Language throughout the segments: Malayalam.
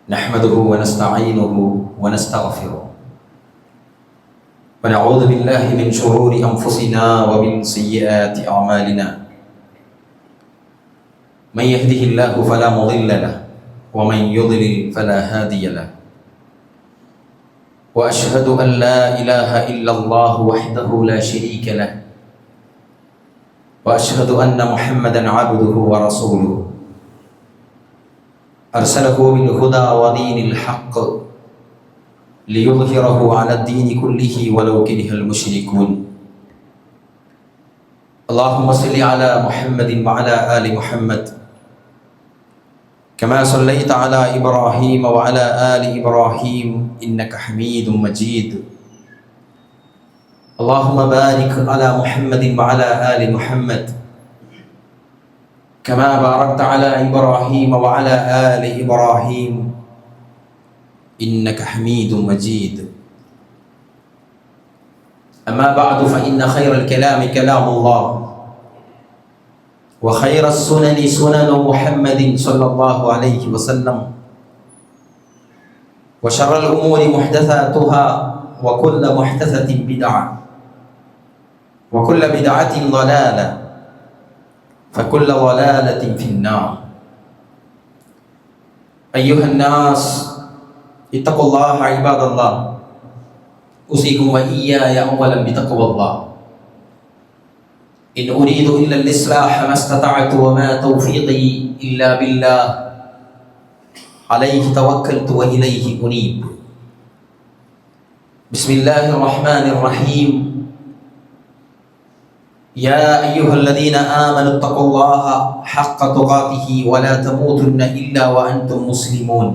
نحمده ونستعينه ونستغفره ونعوذ بالله من شرور أنفسنا ومن سيئات أعمالنا. من يهده الله فلا مضل له ومن يضلل فلا هادي له. وأشهد أن لا إله إلا الله وحده لا شريك له. وأشهد أن محمدا عبده ورسوله أرسله بالهدى ودين الحق ليظهره على الدين كله ولو كره المشركون. اللهم صل على محمد وعلى آل محمد كما صليت على إبراهيم وعلى آل إبراهيم إنك حميد مجيد. اللهم بارك على محمد وعلى آل محمد كما باركت على إبراهيم وعلى آل إبراهيم إنك حميد مجيد. أما بعد فإن خير الكلام كلام الله وخير السنن سنن محمد صلى الله عليه وسلم وشر الأمور محدثاتها وكل محدثة بدعة وكل بدعة ضلالة فكل ضلالة في النار. أيها الناس اتقوا الله عباد الله. أوصيكم وإياي أولا بتقوى الله. إن أريد إلا الإصلاح ما استطعت وما توفيقي إلا بالله عليه توكلت وإليه أنيب. بسم الله الرحمن الرحيم. يا أيها الذين آمنوا اتقوا الله حق تقاته ولا تموتن إلا وأنتم مسلمون.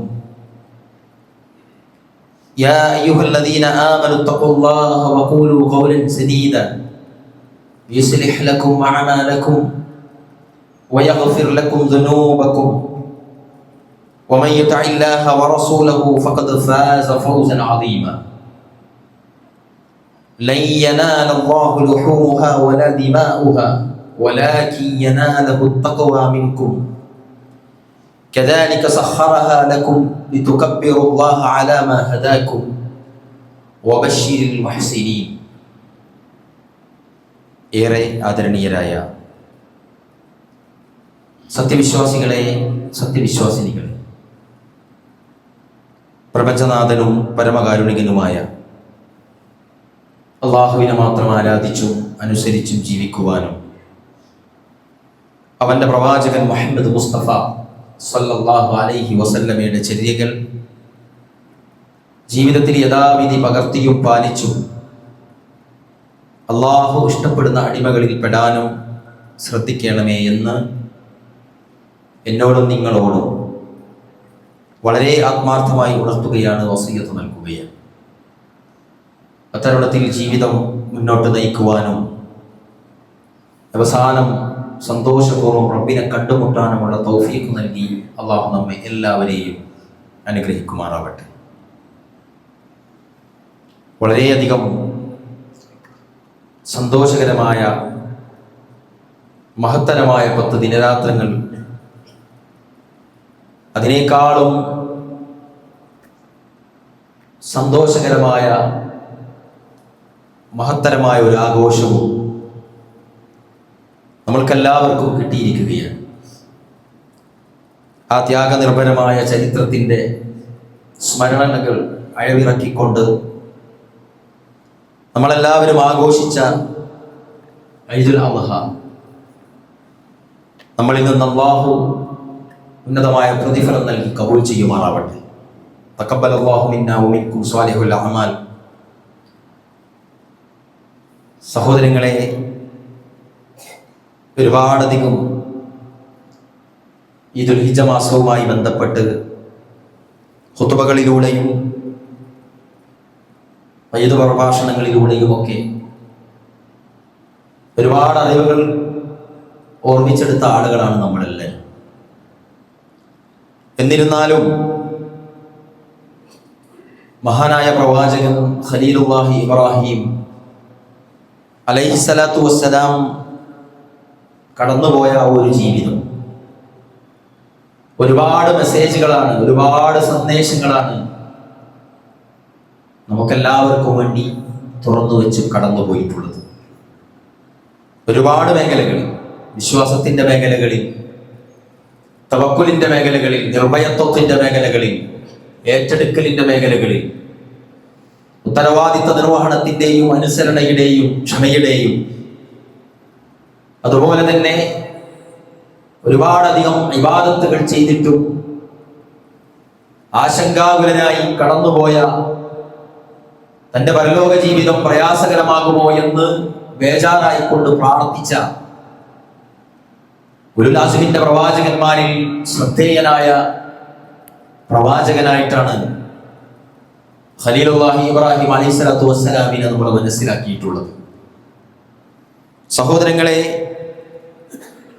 يا أيها الذين آمنوا اتقوا الله وقولوا قولا سديدا يصلح لكم أعمالكم ويغفر لكم ذنوبكم ومن يطع الله ورسوله فقد فاز فوزا عظيما. لن ينال الله لحومها ولا دماؤها ولكن يناله التقوى منكم كذلك سخرها لكم لتكبروا الله على ما هداكم وبشر المحسنين. ഏറെ ആദരണീയരായ സത്യവിശ്വാസികളെ, സത്യവിശ്വാസിനികളെ, പ്രപഞ്ചനാഥനും പരമകാരുണികനുമായ അള്ളാഹുവിനെ മാത്രം ആരാധിച്ചും അനുസരിച്ചും ജീവിക്കുവാനും അവൻ്റെ പ്രവാചകൻ മുഹമ്മദ് മുസ്തഫ സല്ലല്ലാഹു അലൈഹി വസല്ലമയുടെ ചര്യകൾ ജീവിതത്തിൽ യഥാവിധി പകർത്തിയും പാലിച്ചും അള്ളാഹു ഇഷ്ടപ്പെടുന്ന അടിമകളിൽ പെടാനും ശ്രദ്ധിക്കണമേ എന്ന് എന്നോടും നിങ്ങളോടും വളരെ ആത്മാർത്ഥമായി ഉണർത്തുകയാണ്, വസിയ്യത്ത് നൽകുകയാണ്. അത്തരുണത്തിൽ ജീവിതം മുന്നോട്ട് നയിക്കുവാനും അവസാനം സന്തോഷപൂർവ്വം റബ്ബിനെ കണ്ടുമുട്ടാനുമുള്ള തൗഫീഖ് നൽകി അള്ളാഹു നമ്മെ എല്ലാവരെയും അനുഗ്രഹിക്കുമാറാവട്ടെ. വളരെയധികം സന്തോഷകരമായ മഹത്തരമായ 10 ദിനരാത്രങ്ങൾ, അതിനേക്കാളും സന്തോഷകരമായ മഹത്തരമായ ഒരു ആഘോഷവും നമ്മൾക്കെല്ലാവർക്കും കിട്ടിയിരിക്കുകയാണ്. ആ ത്യാഗനിർഭരമായ ചരിത്രത്തിൻ്റെ സ്മരണകൾ അയവിറക്കിക്കൊണ്ട് നമ്മളെല്ലാവരും ആഘോഷിച്ച ഈദുൽ അദ്ഹ നമ്മളിൽ നിന്ന് അല്ലാഹു ഉന്നതമായ പ്രതിഫലം നൽകി കബൂൽ ചെയ്യുമാറാവട്ടെ. തഖബ്ബലല്ലാഹു മിന്നാ വമിൻകും സ്വാലിഹുൽ അഅമാൽ. സഹോദരങ്ങളെ, ഒരുപാടധികം ഈ ദുൽഹിജ്ജ മാസവുമായി ബന്ധപ്പെട്ട് ഖുതുബകളിലൂടെയും വൈദ് പ്രഭാഷണങ്ങളിലൂടെയുമൊക്കെ ഒരുപാട് അറിവുകൾ ഓർമ്മിച്ചെടുത്ത ആളുകളാണ് നമ്മളെല്ലാം. എന്നിരുന്നാലും മഹാനായ പ്രവാചകൻ ഖലീലുല്ലാഹി ഇബ്രാഹിം അലൈഹിസ്സലാത്തു വസ്സലാം കടന്നുപോയ ഒരു ജീവിതം ഒരുപാട് മെസ്സേജുകളാണ്, ഒരുപാട് സന്ദേശങ്ങളാണ് നമുക്കെല്ലാവർക്കും വേണ്ടി തുറന്നു വെച്ച് കടന്നുപോയിട്ടുള്ളത്. ഒരുപാട് മേഖലകളിൽ, വിശ്വാസത്തിന്റെ മേഖലകളിൽ, തവക്കുലിന്റെ മേഖലകളിൽ, നിർഭയത്വത്തിന്റെ മേഖലകളിൽ, ഏറ്റെടുക്കലിന്റെ മേഖലകളിൽ, ഉത്തരവാദിത്ത നിർവഹണത്തിന്റെയും അനുസരണയുടെയും ക്ഷമയുടെയും, അതുപോലെ തന്നെ ഒരുപാടധികം ഇബാദത്തുകൾ ചെയ്തിട്ടും ആശങ്കാകുലനായി കടന്നുപോയ, തന്റെ പരലോക ജീവിതം പ്രയാസകരമാകുമോ എന്ന് ബേജാറായിക്കൊണ്ട് പ്രാർത്ഥിച്ച ഉലുൽ അസ്മിന്റെ പ്രവാചകന്മാരിൽ ശ്രദ്ധേയനായ പ്രവാചകനായിട്ടാണ് ഖലീലുല്ലാഹി ഇബ്രാഹിം അലൈഹിസ്സലാത്തു വസ്സലാമിനെ നമ്മൾ മനസ്സിലാക്കിയിട്ടുള്ളത്. സഹോദരങ്ങളെ,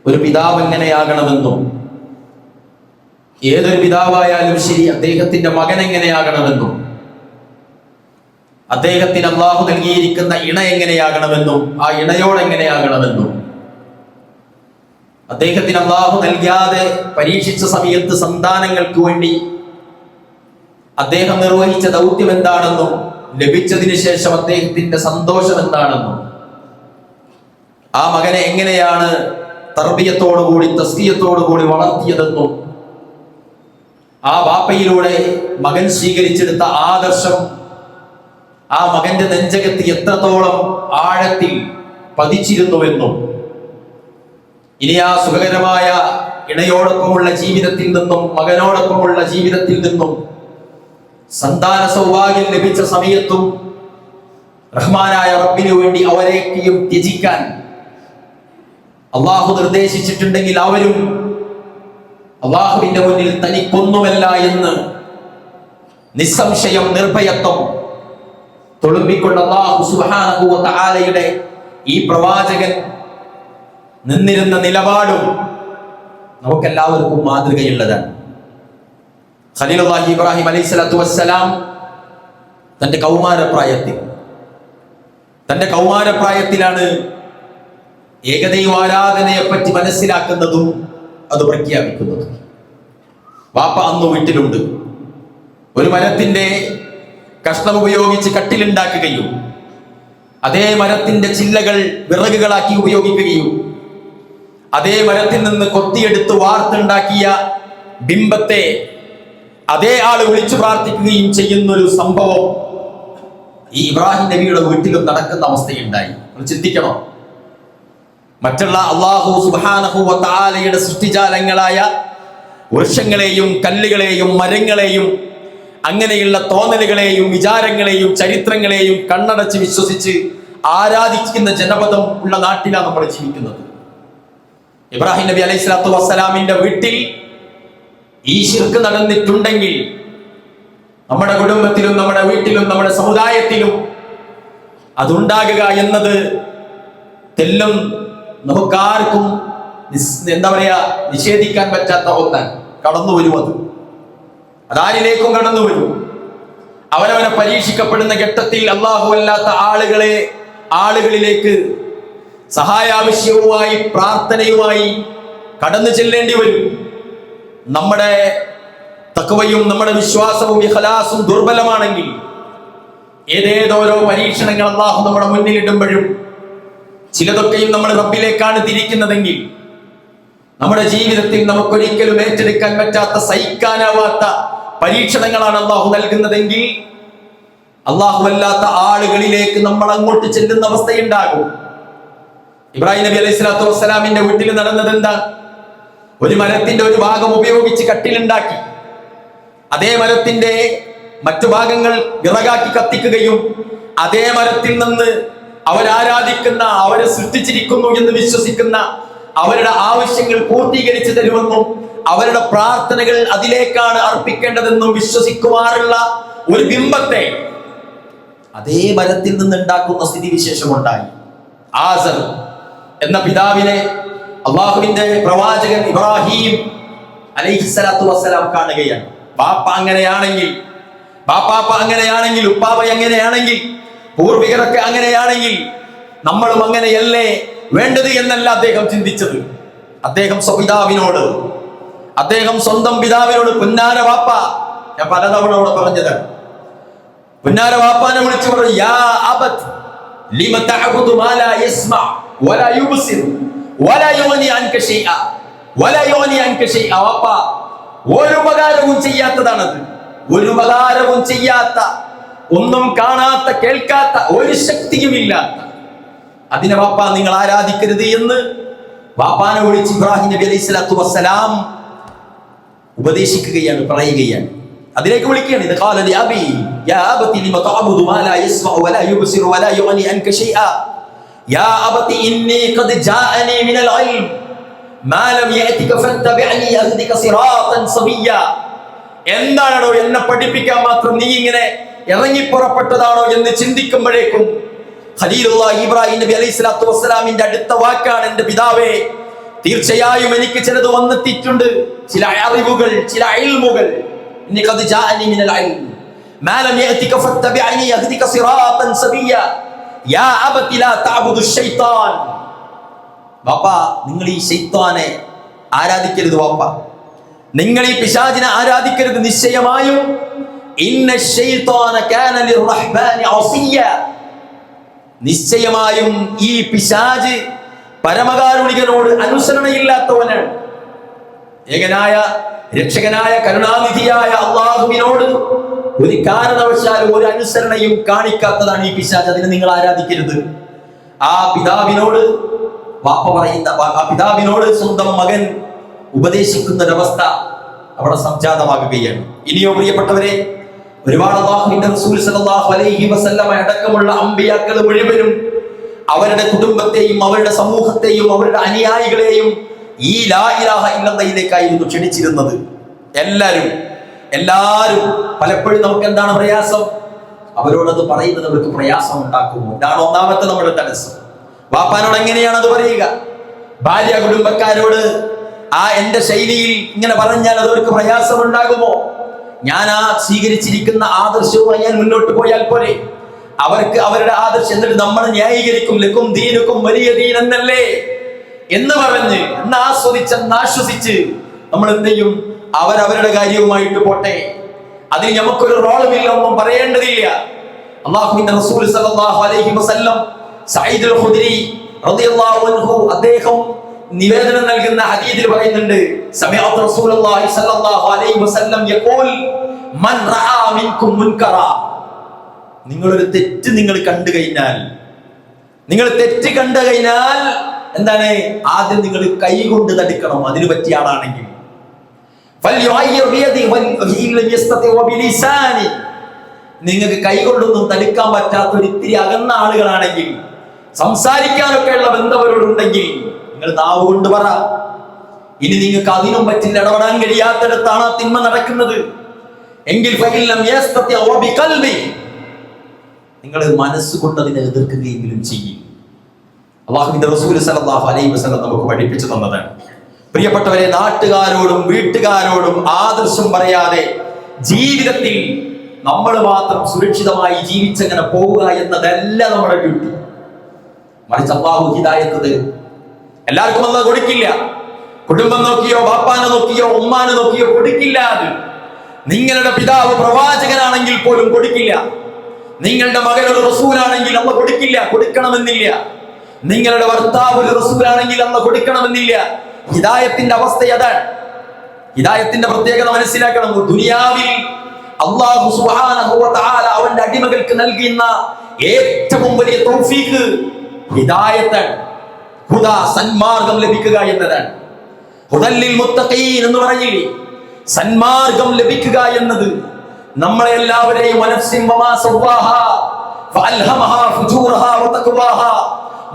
ഒരു പിതാവ് എങ്ങനെയാകണമെന്നും ഏതൊരു പിതാവായാലും ശരി അദ്ദേഹത്തിന്റെ മകൻ എങ്ങനെയാകണമെന്നും അദ്ദേഹത്തിന് അള്ളാഹു നൽകിയിരിക്കുന്ന ഇണ എങ്ങനെയാകണമെന്നും ആ ഇണയോട് എങ്ങനെയാകണമെന്നും അദ്ദേഹത്തിന് അള്ളാഹു നൽകാതെ പരീക്ഷിച്ച സമയത്ത് സന്താനങ്ങൾക്ക് വേണ്ടി അദ്ദേഹം നിർവഹിച്ച ദൗത്യം എന്താണെന്നും ലഭിച്ചതിന് ശേഷം അദ്ദേഹത്തിന്റെ സന്തോഷം എന്താണെന്നും ആ മകനെ എങ്ങനെയാണ് തർബിയത്തോടുകൂടി തസ്കിയത്തോടുകൂടി വളർത്തിയതെന്നും ആ വാപ്പയിലൂടെ മകൻ സ്വീകരിച്ചെടുത്ത ആദർശം ആ മകന്റെ നെഞ്ചകത്ത് എത്രത്തോളം ആഴത്തിൽ പതിച്ചിരുന്നുവെന്നും ഇനി ആ സുഖകരമായ ഇണയോടൊപ്പമുള്ള ജീവിതത്തിൽ നിന്നും മകനോടൊപ്പമുള്ള ജീവിതത്തിൽ നിന്നും സന്താന സൗഭാഗ്യം ലഭിച്ച സമയത്തും റഹ്മാനായ റബ്ബിനു വേണ്ടി അവരെയൊക്കെയും ത്യജിക്കാൻ അള്ളാഹു നിർദ്ദേശിച്ചിട്ടുണ്ടെങ്കിൽ അവരും അള്ളാഹുവിന്റെ മുന്നിൽ തനിക്കൊന്നുമല്ല എന്ന് നിസ്സംശയം നിർഭയത്വം തൊളുമ്പിക്കൊണ്ട് അല്ലാഹു സുബ്ഹാനഹു വ തആലയുടെ ഈ പ്രവാചകൻ നിന്നിരുന്ന നിലപാടും നമുക്കെല്ലാവർക്കും മാതൃകയുള്ളതാണ്. ഖലീലുല്ലാഹി ഇബ്രാഹിം അലൈഹിസ്സലാത്തു വസ്സലാം തന്റെ കൗമാരപ്രായത്തിലാണ് ഏകദൈവ ആരാധനയെ പറ്റി മനസ്സിലാക്കുന്നതും അത് പ്രഖ്യാപിക്കുന്നതും. വാപ്പ അന്ന് വീട്ടിലുണ്ട്. ഒരു മരത്തിന്റെ കഷ്ണം ഉപയോഗിച്ച് കട്ടിലുണ്ടാക്കുകയും അതേ മരത്തിന്റെ ചില്ലകൾ വിറകുകളാക്കി ഉപയോഗിക്കുകയും അതേ മരത്തിൽ നിന്ന് കൊത്തിയെടുത്ത് വാർത്തുണ്ടാക്കിയ ബിംബത്തെ അതേ ആള് വിളിച്ചു പ്രാർത്ഥിക്കുകയും ചെയ്യുന്നൊരു സംഭവം ഈ ഇബ്രാഹിം നബിയുടെ വീട്ടിലും നടക്കുന്ന അവസ്ഥയുണ്ടായി. ചിന്തിക്കണം. മറ്റുള്ള അല്ലാഹു സുബ്ഹാനഹു വ തആലയുടെ സൃഷ്ടിജാലങ്ങളായ വൃക്ഷങ്ങളെയും കല്ലുകളെയും മരങ്ങളെയും അങ്ങനെയുള്ള തോന്നലുകളെയും വിചാരങ്ങളെയും ചരിത്രങ്ങളെയും കണ്ണടച്ച് വിശ്വസിച്ച് ആരാധിക്കുന്ന ജനപദം ഉള്ള നാട്ടിലാണ് നമ്മൾ ജീവിക്കുന്നത്. ഇബ്രാഹിം നബി അലൈഹിസ്സലാത്തു വസ്സലാമിന്റെ വീട്ടിൽ ഈ ശിർക്ക് നടന്നിട്ടുണ്ടെങ്കിൽ നമ്മുടെ കുടുംബത്തിലും നമ്മുടെ വീട്ടിലും നമ്മുടെ സമുദായത്തിലും അതുണ്ടാകുക എന്നത് തെല്ലും നമുക്കാർക്കും നിഷേധിക്കാൻ പറ്റാത്ത ഒന്നാണ്. കടന്നു വരും. അതാരിലേക്കും കടന്നു വരും. അവനവനെ പരീക്ഷിക്കപ്പെടുന്ന ഘട്ടത്തിൽ അല്ലാഹു അല്ലാത്ത ആളുകളിലേക്ക് സഹായാവശ്യവുമായി പ്രാർത്ഥനയുമായി കടന്നു ചെല്ലേണ്ടി വരും. നമ്മുടെ തഖ്വയും നമ്മുടെ വിശ്വാസവും ഇഖ്ലാസും ദുർബലമാണെങ്കിൽ ഏതേതോരോ പരീക്ഷണങ്ങൾ അല്ലാഹു നമ്മുടെ മുന്നിലിടുമ്പോഴും ചിലതൊക്കെയും നമ്മൾ റബ്ബിലേക്കാണ് തിരിക്കുന്നതെങ്കിൽ നമ്മുടെ ജീവിതത്തിൽ നമുക്കൊരിക്കലും ഏറ്റെടുക്കാൻ പറ്റാത്ത സഹിക്കാനാവാത്ത പരീക്ഷണങ്ങളാണ് അല്ലാഹു നൽകുന്നതെങ്കിൽ അല്ലാഹു അല്ലാത്ത ആളുകളിലേക്ക് നമ്മൾ അങ്ങോട്ട് ചെല്ലുന്ന അവസ്ഥയുണ്ടാകും. ഇബ്രാഹിം നബി അലൈഹിസ്സലാത്തു വസ്സലാമിന്റെ വീട്ടിൽ നടന്നത് എന്താ? ഒരു മരത്തിന്റെ ഒരു ഭാഗം ഉപയോഗിച്ച് കട്ടിലുണ്ടാക്കി അതേ മരത്തിന്റെ മറ്റു ഭാഗങ്ങൾ വിറകാക്കി കത്തിക്കുകയും അതേ മരത്തിൽ നിന്ന് അവരാരാധിക്കുന്ന അവരെ സൃഷ്ടിച്ചിരിക്കുന്നു എന്ന് വിശ്വസിക്കുന്ന അവരുടെ ആവശ്യങ്ങൾ പൂർത്തീകരിച്ചു തരുമെന്നും അവരുടെ പ്രാർത്ഥനകൾ അതിലേക്കാണ് അർപ്പിക്കേണ്ടതെന്നും വിശ്വസിക്കുവാറുള്ള ഒരു ബിംബത്തെ അതേ മരത്തിൽ നിന്നുണ്ടാക്കുന്ന സ്ഥിതിവിശേഷമുണ്ടായി. ആസർ എന്ന പിതാവിനെ അള്ളാഹുവിന്റെ പ്രവാചകൻ ഇബ്രാഹിം അലൈഹിസ്സലാത്തു വസ്സലാം കാണുകയാണ്. ബാപ്പ അങ്ങനെയാണെങ്കിൽ, ഉപ്പാപ്പ എങ്ങനെയാണെങ്കിൽ, പൂർവികരൊക്കെ അങ്ങനെയാണെങ്കിൽ നമ്മളും അങ്ങനെയല്ലേ വേണ്ടത് എന്നല്ല അദ്ദേഹം ചിന്തിച്ചത്. അദ്ദേഹം സ്വപിതാവിനോട് അദ്ദേഹം സ്വന്തം പിതാവിനോട് പുന്നാര വാപ്പ, ഞാൻ പലതവണ അവിടെ പറഞ്ഞതാണ്, പുന്നാര വാപ്പാനെ വിളിച്ചു പറഞ്ഞു, യാ അബത് ലിമ തഅബുദു മാ ലാ യസ്മഅ വലാ യുബ്സിർ വലാ യുഗ്നി അൻക ശൈഅ വലാ യുഗ്നി അൻക ശൈഅ. വാപ്പ, ഒരു ഉപകാരവും ചെയ്യാത്തതാണത്, ഒരു ഉപകാരവും ചെയ്യാത്ത, ഒന്നും കാണാത്ത കേൾക്കാത്ത, ഒരു ശക്തിയുമില്ലാത്ത അതിനെ വാപ്പ നിങ്ങൾ ആരാധിക്കരുത് എന്ന് വാപ്പാനെ വിളിച്ച് ഇബ്രാഹിം നബി അലൈഹി സ്വലാത്തു വസ്സലാം ഉപദേശിക്കുകയാണ്, പറയുകയാണ്, അതിലേക്ക് വിളിക്കുകയാണ്. ഇത് ഖാല ലി അബി യാ അബതി ലിമ തഅബുദു മാ ലാ യസ്മഉ വലാ യുബ്സിറു വലാ യുഗ്നി അൻക ശൈഅ യാ അബതി ഇന്നി ഖദ് ജാഅനി മിനൽ ഇൽം മാ ലം യഅതിക ഫത്തബിഅനി അഹ്ദിക സിറാതൻ സവിയ്യ. എന്താണോ എന്നെ പഠിപ്പിക്കാൻ മാത്രം നീ ഇങ്ങനെ ഇറങ്ങിപ്പുറപ്പെട്ടതാണോ എന്ന് ചിന്തിക്കുമ്പോഴേക്കും ഖലീലുള്ളാഹി ഇബ്രാഹിം നബി അലൈഹി സ്വലാത്തു വസ്സലാമിന്റെ അടുത്ത വാക്കാണ്, എന്റെ പിതാവേ, തീർച്ചയായും എനിക്ക് ചിലത് വന്നെത്തിയിട്ടുണ്ട്, ചില അറിവുകൾ, ചില ഇൽമുകൾ. ഖദ് ജാഅനി മിനൽ ഇൽം മാ ലം യഅതിക ഫത്തബിഅനി അഹ്ദിക സിറാതൻ സവിയ്യ യാ അബതി ലാ തഅബുദു ശൈത്താൻ. വാപ്പ, നിങ്ങൾ ഈ ശൈത്താനെ ആരാധിക്കരുത്. വാപ്പ, നിങ്ങൾ ഈ പിശാചിനെ ആരാധിക്കരുത്. നിശ്ചയമായും ഇന്ന ശൈത്താന കാന ലിർറഹ്മാനി അസിയ്യ. നിശ്ചയമായും ഈ പിശാച് പരമകാരുണികനോട് അനുസരണയില്ലാത്തവനാണ്. ഏകനായ രക്ഷകനായ കരുണാനിധിയായ അള്ളാഹുവിനോട് ഒരു കാരണവശാലും ഒരു അനുസരണയും കാണിക്കാത്തതാണ് ഈ പിശാച്. അതിനെ നിങ്ങൾ ആരാധിക്കരുത്. ആ പിതാവിനോട് വാപ്പ പറയുന്ന, ആ പിതാവിനോട് സ്വന്തം മകൻ ഉപദേശിക്കുന്ന ഒരവസ്ഥ അവിടെ സംജാതമാകുകയാണ്. ഇനിയോ പ്രിയപ്പെട്ടവരെ, ഒരുപാട് അല്ലാഹുവിന്റെ റസൂൽ സല്ലല്ലാഹു അലൈഹി വസല്ലം അടക്കമുള്ള അമ്പിയാക്കൾ മുഴുവനും അവരുടെ കുടുംബത്തെയും അവരുടെ സമൂഹത്തെയും അവരുടെ അനുയായികളെയും ഈ ലാ ഇലാഹ ഇല്ലല്ലാഹിലേക്കായിരുന്നു ക്ഷണിച്ചിരുന്നത്. എല്ലാരും പലപ്പോഴും നമുക്ക് എന്താണ് പ്രയാസം? അവരോടത് പറയുന്നത് അവർക്ക് പ്രയാസം ഉണ്ടാക്കുമോ? ഇതാണ് ഒന്നാമത്തെ നമ്മുടെ തടസ്സം. വാപ്പാനോട് എങ്ങനെയാണ് അത് പറയുക? ഭാര്യ കുടുംബക്കാരോട് ആ എന്റെ ശൈലിയിൽ ഇങ്ങനെ പറഞ്ഞാൽ അത് അവർക്ക് പ്രയാസം ഉണ്ടാകുമോ? ഞാൻ ആ സ്വീകരിച്ചിരിക്കുന്ന ആദർശവുമായി ഞാൻ മുന്നോട്ട് പോയാൽ പോരെ? അവർക്ക് അവരുടെ ആദർശം, എന്നിട്ട് നമ്മൾ ന്യായീകരിക്കും, ലക്കും ദീനുക്കും വലിയ ദീൻ എന്നല്ലേ എന്ന് പറഞ്ഞ് ആശ്വസിച്ച് നമ്മൾ എന്ത് ചെയ്യും? അവരവരുടെ കാര്യവുമായിട്ട് പോട്ടെ, അതിൽ നമുക്കൊരു റോളുമില്ല, ഒന്നും പറയേണ്ടതില്ല. അല്ലാഹുവിന്റെ റസൂൽ സല്ലല്ലാഹു അലൈഹി വസല്ലം സഈദുൽ ഖുദ്രി റളിയല്ലാഹു അൻഹു അദ്ദേഹം നിവേദനം നൽകുന്ന ഹദീസിൽ പറയുന്നുണ്ട്, സമിഅതു റസൂലുള്ളാഹി സ്വല്ലല്ലാഹു അലൈഹി വസല്ലം യഖൂൽ മൻ റആ മിൻകും മുൻകറ. നിങ്ങളൊരു തെറ്റ് കണ്ടു കഴിഞ്ഞാൽ എന്താണ്? ആദ്യം നിങ്ങൾ കൈകൊണ്ട് തടുക്കണം, അതിന് പറ്റിയ ആളാണെങ്കിൽ. നിങ്ങൾക്ക് കൈകൊണ്ടൊന്നും തടുക്കാൻ പറ്റാത്ത ഒരു ഇത്തിരി അകന്ന ആളുകളാണെങ്കിൽ, സംസാരിക്കാനൊക്കെ ഉള്ള ബന്ധവരോടുണ്ടെങ്കിൽ നിങ്ങൾ നാവ് കൊണ്ട് പറ. ഇനി നിങ്ങൾക്ക് അതിനും പറ്റില്ല, ഇടപെടാൻ കഴിയാത്തിടത്താണ് ആ തിന്മ നടക്കുന്നത് എങ്കിൽ നിങ്ങൾ മനസ്സുകൊണ്ട് അതിനെ എതിർക്കുകയെങ്കിലും ചെയ്യും. അല്ലാഹുവിന്റെ റസൂൽ സല്ലല്ലാഹു അലൈഹി വസല്ലം നമുക്ക് പഠിപ്പിച്ചു തന്നതാണ്. പ്രിയപ്പെട്ടവരെ, നാട്ടുകാരോടും വീട്ടുകാരോടും ആദർശം പറയാതെ ജീവിതത്തിൽ നമ്മൾ മാത്രം സുരക്ഷിതമായി ജീവിച്ചങ്ങനെ പോവുക എന്നതല്ല നമ്മുടെ ഡ്യൂട്ടി. മറിച്ച് അല്ലാഹു ഹിദായത്ത് തരും. എല്ലാവർക്കും അല്ലാഹു കൊടുക്കില്ല. കുടുംബം നോക്കിയോ, ബാപ്പാനെ നോക്കിയോ, ഉമ്മാനെ നോക്കിയോ കൊടുക്കില്ല. അത് നിങ്ങളുടെ പിതാവ് പ്രവാചകനാണെങ്കിൽ പോലും കൊടുക്കില്ല. നിങ്ങളുടെ മകൻ ഒരു റസൂലാണെങ്കിൽ അല്ലാഹു കൊടുക്കില്ല, കൊടുക്കണമെന്നില്ല. നിങ്ങളുടെ ഭർത്താവ് ഒരു റസൂലാണെങ്കിൽ അല്ലാഹു കൊടുക്കണമെന്നില്ല. ഹിദായത്തിന്റെ അവസ്ഥ അതാണ്. ഹിദായത്തിന്റെ പ്രത്യേകത മനസ്സിലാക്കണം. ദുനിയാവിൽ അല്ലാഹു സുബ്ഹാനഹു വ തആല അവന്റെ അടിമകൾക്ക് നൽകുന്ന ഏറ്റവും വലിയ തൗഫീഖ് ഹിദായത്താണ്. ഹുദാ, സന്മാർഗം ലഭിക്കുക എന്നതാണ്. ഹുദല്ലിൽ മുത്തഖീൻ എന്ന് പറഞ്ഞില്ലേ? സന്മാർഗം ലഭിക്കുക എന്നത് നമ്മളെ എല്ലാവരെയും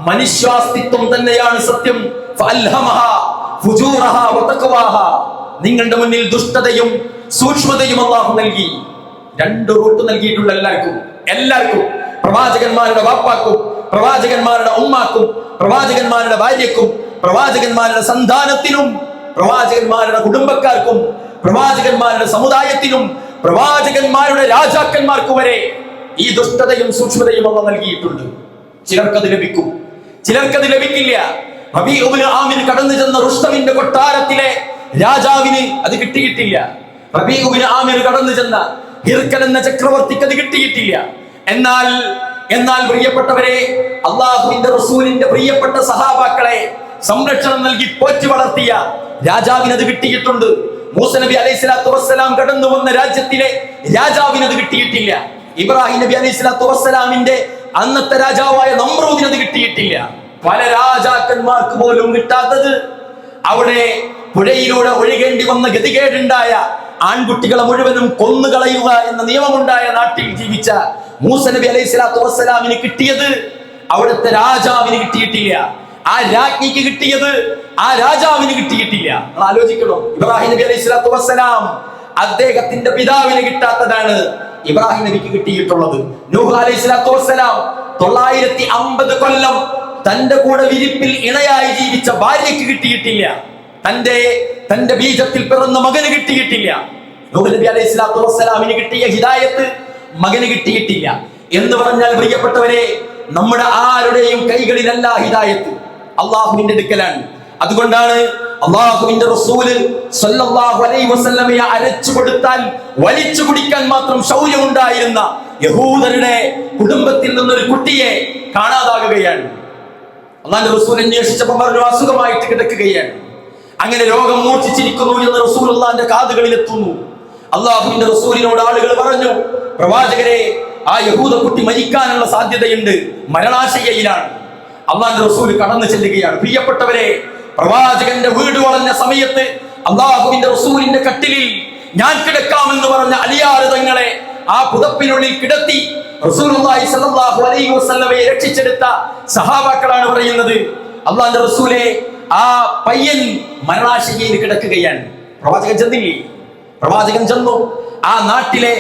മനുഷ്യാസ്തിത്വം തന്നെയാണ് സത്യം. നിങ്ങളുടെ മുന്നിൽ ദുഷ്ടതയും സൂക്ഷ്മതയും അല്ലാഹു നൽകി. രണ്ട് റൂട്ട് നൽകിയിട്ടുള്ള എല്ലാവർക്കും പ്രവാചകന്മാരുടെ വാപ്പാക്കും, പ്രവാചകന്മാരുടെ ഉമ്മാക്കും, പ്രവാചകന്മാരുടെ ഭാര്യക്കും, പ്രവാചകന്മാരുടെ സന്താനത്തിനും, പ്രവാചകന്മാരുടെ കുടുംബക്കാർക്കും, പ്രവാചകന്മാരുടെ സമുദായത്തിനും, പ്രവാചകന്മാരുടെ രാജാക്കന്മാർക്ക് വരെ ഈ ദുഷ്ടതയും സൂക്ഷ്മതയും അല്ലാഹു നൽകിയിട്ടുണ്ട്. ചിലർക്കത് ലഭിക്കും, ചിലർക്കത് ലഭിക്കില്ല. റബീഉൽ ആമിർ കടന്നു ചെന്ന റുസ്തമിന്റെ കൊട്ടാരത്തിലെ രാജാവിന് അത് കിട്ടിയിട്ടില്ല. റബീഉ ബിൻ ആമിർ കടന്നു ചെന്ന ഹിർക്കൽ എന്ന ചക്രവർത്തിക്ക് അത് കിട്ടിയിട്ടില്ല. എന്നാൽ പ്രിയപ്പെട്ടവരെ, അള്ളാഹുവിന്റെ റസൂലിന്റെ പ്രിയപ്പെട്ട സഹാബാക്കളെ സംരക്ഷണം നൽകി പോറ്റി വളർത്തിയ രാജാവിന് അത് കിട്ടിയിട്ടുണ്ട്. മൂസ നബി അലൈഹി സ്വലാത്തു വസ്സലാം കടന്നു വന്ന രാജ്യത്തിലെ രാജാവിന് അത് കിട്ടിയിട്ടില്ല. ഇബ്രാഹിം നബി അലൈഹി സ്വലാത്തു വസ്സലാമിന്റെ അന്നത്തെ രാജാവായ നമ്രൂദിന് അത് കിട്ടിയിട്ടില്ല. പല രാജാക്കന്മാർക്ക് പോലും കിട്ടാത്തത് അവിടെ പുഴയിലൂടെ ഒഴുകേണ്ടി വന്ന ഗതികേടുണ്ടായ ആൺകുട്ടികളെ മുഴുവനും കൊന്നുകളയുക എന്ന നിയമമുണ്ടായ നാട്ടിൽ ജീവിച്ച മൂസ നബി അലൈഹി സ്വലാത്തു വസ്സലാമിന് കിട്ടിയത് അവിടുത്തെ രാജാവിന് കിട്ടിയിട്ടില്ല. ആ രാജ്ഞിക്ക് കിട്ടിയത് ആ രാജാവിന് കിട്ടിയിട്ടില്ല. നമ്മൾ ആലോചിക്കണം. ഇബ്രാഹിം നബി അലൈഹി സ്വലാത്തു വസ്സലാം അദ്ദേഹത്തിന്റെ പിതാവിന് കിട്ടാത്തതാണ് ഇബ്രാഹിം നബിക്ക് കിട്ടിയിട്ടുള്ളത്. നൂഹ് അലൈഹി സ്വലാത്തു വസ്സലാം 950 കൊല്ലം തന്റെ കൂടെ വിരിപ്പിൽ ഇണയായി ജീവിച്ച ഭാര്യയ്ക്ക് കിട്ടിയിട്ടില്ല. തന്റെ ബീജത്തിൽ പിറന്ന മകന് കിട്ടിയിട്ടില്ല. നൂഹ് നബി അലൈഹി സ്വലാത്തു വസ്സലാമിന് കിട്ടിയ ഹിദായത്ത് മകന് കിട്ടിയിട്ടില്ല. എന്ന് പറഞ്ഞാൽ പ്രിയപ്പെട്ടവരെ, നമ്മുടെ ആരുടെയും കൈകളിലല്ല ഹിദായത്ത്, അള്ളാഹുവിന്റെ അടുക്കലാണ്. അതുകൊണ്ടാണ് അള്ളാഹുവിന്റെ റസൂല് സ്വല്ലല്ലാഹു അലൈഹി വസല്ലമയെ അരച്ചു കൊടുത്താൽ വലിച്ചു കുടിക്കാൻ മാത്രം ശൗര്യമുണ്ടായിരുന്ന യഹൂദരുടെ കുടുംബത്തിൽ നിന്നൊരു കുട്ടിയെ കാണാതാകുകയാണ്. അള്ളാഹുവിന്റെ റസൂൽ അന്വേഷിച്ചപ്പോൾ പറഞ്ഞു അസുഖമായിട്ട് കിടക്കുകയാണ്. അങ്ങനെ രോഗം മൂർച്ഛിച്ചിരിക്കുന്നു എന്ന് റസൂലുള്ളാഹിന്റെ കാതുകളിൽ എത്തുന്നു. അള്ളാഹുവിന്റെ റസൂലിനോട് ആളുകൾ പറഞ്ഞു, പ്രവാചകരെ, ആ യഹൂദ കുട്ടി മരിക്കാനുള്ള സാധ്യതയുണ്ട്, മരണാശയയിലാണ്. അള്ളാഹുവിന്റെ റസൂൽ കടന്നു ചെല്ലുകയാണ്. പ്രിയപ്പെട്ടവരെ, പ്രവാചകന്റെ വീട് വളഞ്ഞ സമയത്ത് അള്ളാഹുവിന്റെ റസൂലിന്റെ കട്ടിലിൽ ഞാൻ കിടക്കാമെന്ന് പറഞ്ഞ അലിയാർ തങ്ങളെ ആ പുതപ്പിനുള്ളിൽ കിടത്തി റസൂലുള്ളാഹി സ്വല്ലല്ലാഹു അലൈഹി വസല്ലമയെ രക്ഷിച്ചെടുത്ത സഹാബാക്കളാണ് പറയുന്നത്, അള്ളാഹുവിന്റെ റസൂലെ, ആ പയ്യൻ മരണാശയയിൽ കിടക്കുകയാണ്. പ്രവാചകൻ ചെന്നു. ആ നാട്ടിലെ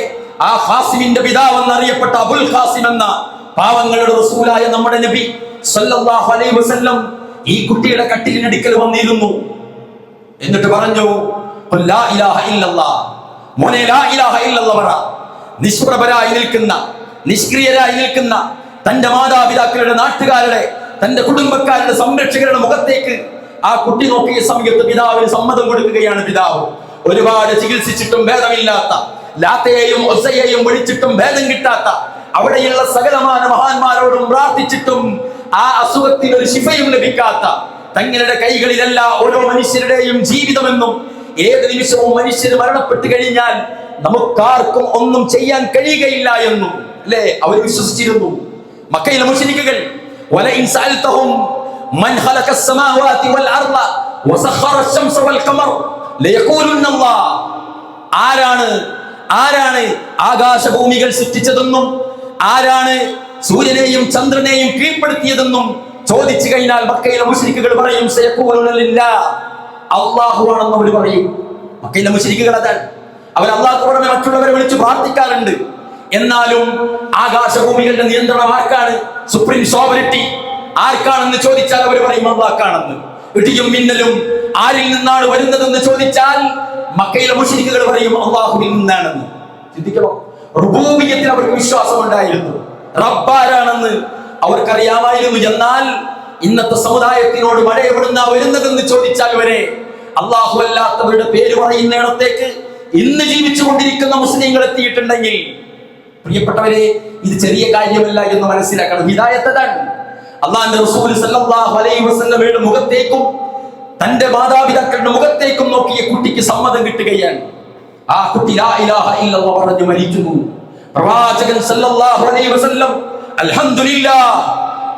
ആ ഖാസിമിന്റെ പിതാവ് എന്നറിയപ്പെട്ട അബുൽ ഖാസിം എന്ന പാവങ്ങളുടെ റസൂലായ നമ്മുടെ നബി സല്ലല്ലാഹു അലൈഹി വസല്ലം ഈ കുട്ടിയുടെ കട്ടിലിനടുക്കൽ വന്നിരുന്നു. എന്നിട്ട് പറഞ്ഞു, ലാ ഇലാഹ ഇല്ലല്ലാഹ്, മോനെ ലാ ഇലാഹ ഇല്ലല്ലാഹ് പറ. നിഷ്പ്രഭരായി നിൽക്കുന്ന, നിഷ്ക്രിയരായി നിൽക്കുന്ന തന്റെ മാതാപിതാക്കളുടെ, നാട്ടുകാരുടെ, തന്റെ കുടുംബക്കാരുടെ, സംരക്ഷകരുടെ മുഖത്തേക്ക് ആ കുട്ടി നോക്കിയ സമയത്ത് പിതാവിന് സമ്മതം കൊടുക്കുകയാണ്. പിതാവ് ഒരുപാട് ചികിത്സിച്ചിട്ടും ഭേദമില്ലാത്ത, ലാത്തയെയും ഒസയെയും വിളിച്ചിട്ടും ഭേദം കിട്ടാത്ത, അവിടെയുള്ള സകലമാന മഹാന്മാരോടും പ്രാർത്ഥിച്ചിട്ടും ആ അസുഖത്തിന് ഒരു ശിഫയും ലഭിക്കാത്ത, തങ്ങളുടെ കൈകളിലല്ല ഓരോ മനുഷ്യരുടെയും ജീവിതമെന്നും ഏത് നിമിഷവും മനുഷ്യർ മരണപ്പെട്ടു കഴിഞ്ഞാൽ നമുക്കാർക്കും ഒന്നും ചെയ്യാൻ കഴിയുകയില്ല എന്നും അല്ലേ അവർ വിശ്വസിച്ചിരുന്നു. മക്കയിലെ മുശ്രിക്കുകൾ വലഇൻ സഅൽതഹും മൻ ഖലഖസ് സമാവാതി വൽ അർള വസഖറ അശ്-ശംസ വൽ ഖമർ ലയഖൂലുന്ന അല്ലാഹ്, ആരാണ് ആകാശഭൂമികൾ സൃഷ്ടിച്ചതെന്നും ആരാണ് സൂര്യനെയും ചന്ദ്രനെയും കീഴ്പ്പെടുത്തിയതെന്നും ചോദിച്ചു കഴിഞ്ഞാൽ മക്കയിലെ മുശ്രിക്കുകൾ പറയും സയഖൂലുന ലില്ലാഹ്, അല്ലാഹുവാണെന്ന് അവർ പറയും. മക്കയിലെ മുശ്രിക്കുകൾ അതാണ്. അവർ അല്ലാഹു പുറമെ മറ്റുള്ളവരെ വിളിച്ച് പ്രാർത്ഥിക്കാറുണ്ട്. എന്നാലും ആകാശഭൂമികളുടെ നിയന്ത്രണം ആർക്കാണ്? സുപ്രീം സോവറിറ്റി ആർക്കാണെന്ന് ചോദിച്ചാൽ അവർ പറയും അല്ലാഹുവാണെന്ന്. ഇടിയും മിന്നലും ആരിൽ നിന്നാണ് വരുന്നതെന്ന് ചോദിച്ചാൽ മക്കയിലെ മുശ്രിക്കുകൾ പറയും അല്ലാഹുവിൽ നിന്നാണെന്ന്. ചിന്തിക്കണം. റുബൂബിയ്യത്തിൽ അവർക്ക് വിശ്വാസം ഉണ്ടായിരുന്നു, റബ്ബാരാണെന്ന് അവർക്കറിയാമായിരുന്നു. എന്നാൽ ഇന്നത്തെ സമുദായത്തിനോട് മഴ എവിടുന്നാ വരുന്നതെന്ന് ചോദിച്ചാൽ വരെ അല്ലാഹു അല്ലാത്തവരുടെ പേര് പറയുന്നിടത്തേക്ക് ഇന്ന് ജീവിച്ചു കൊണ്ടിരിക്കുന്ന മുസ്ലിങ്ങൾ എത്തിയിട്ടുണ്ടെങ്കിൽ പ്രിയപ്പെട്ടവരെ, ഇത് ചെറിയ കാര്യമല്ല എന്ന് മനസ്സിലാക്കണം. ഹിദായത്ത് അതാണ്. അല്ലാഹുവിന്റെ റസൂൽ സല്ലല്ലാഹു അലൈഹി വസല്ലമയുടെ മുഖത്തേക്കും തന്റെ മാതാപിതാക്കളുടെ മുഖത്തേക്കും നോക്കിയ കുട്ടിക്ക് സമ്മതം കിട്ടുകയാണ്. ആ കുട്ടി ലാ ഇലാഹ ഇല്ലല്ലാഹ് പറഞ്ഞു മരിക്കുന്നു. പ്രവാചകൻ സല്ലല്ലാഹു അലൈഹി വസല്ലം അൽഹംദുലില്ലാഹ്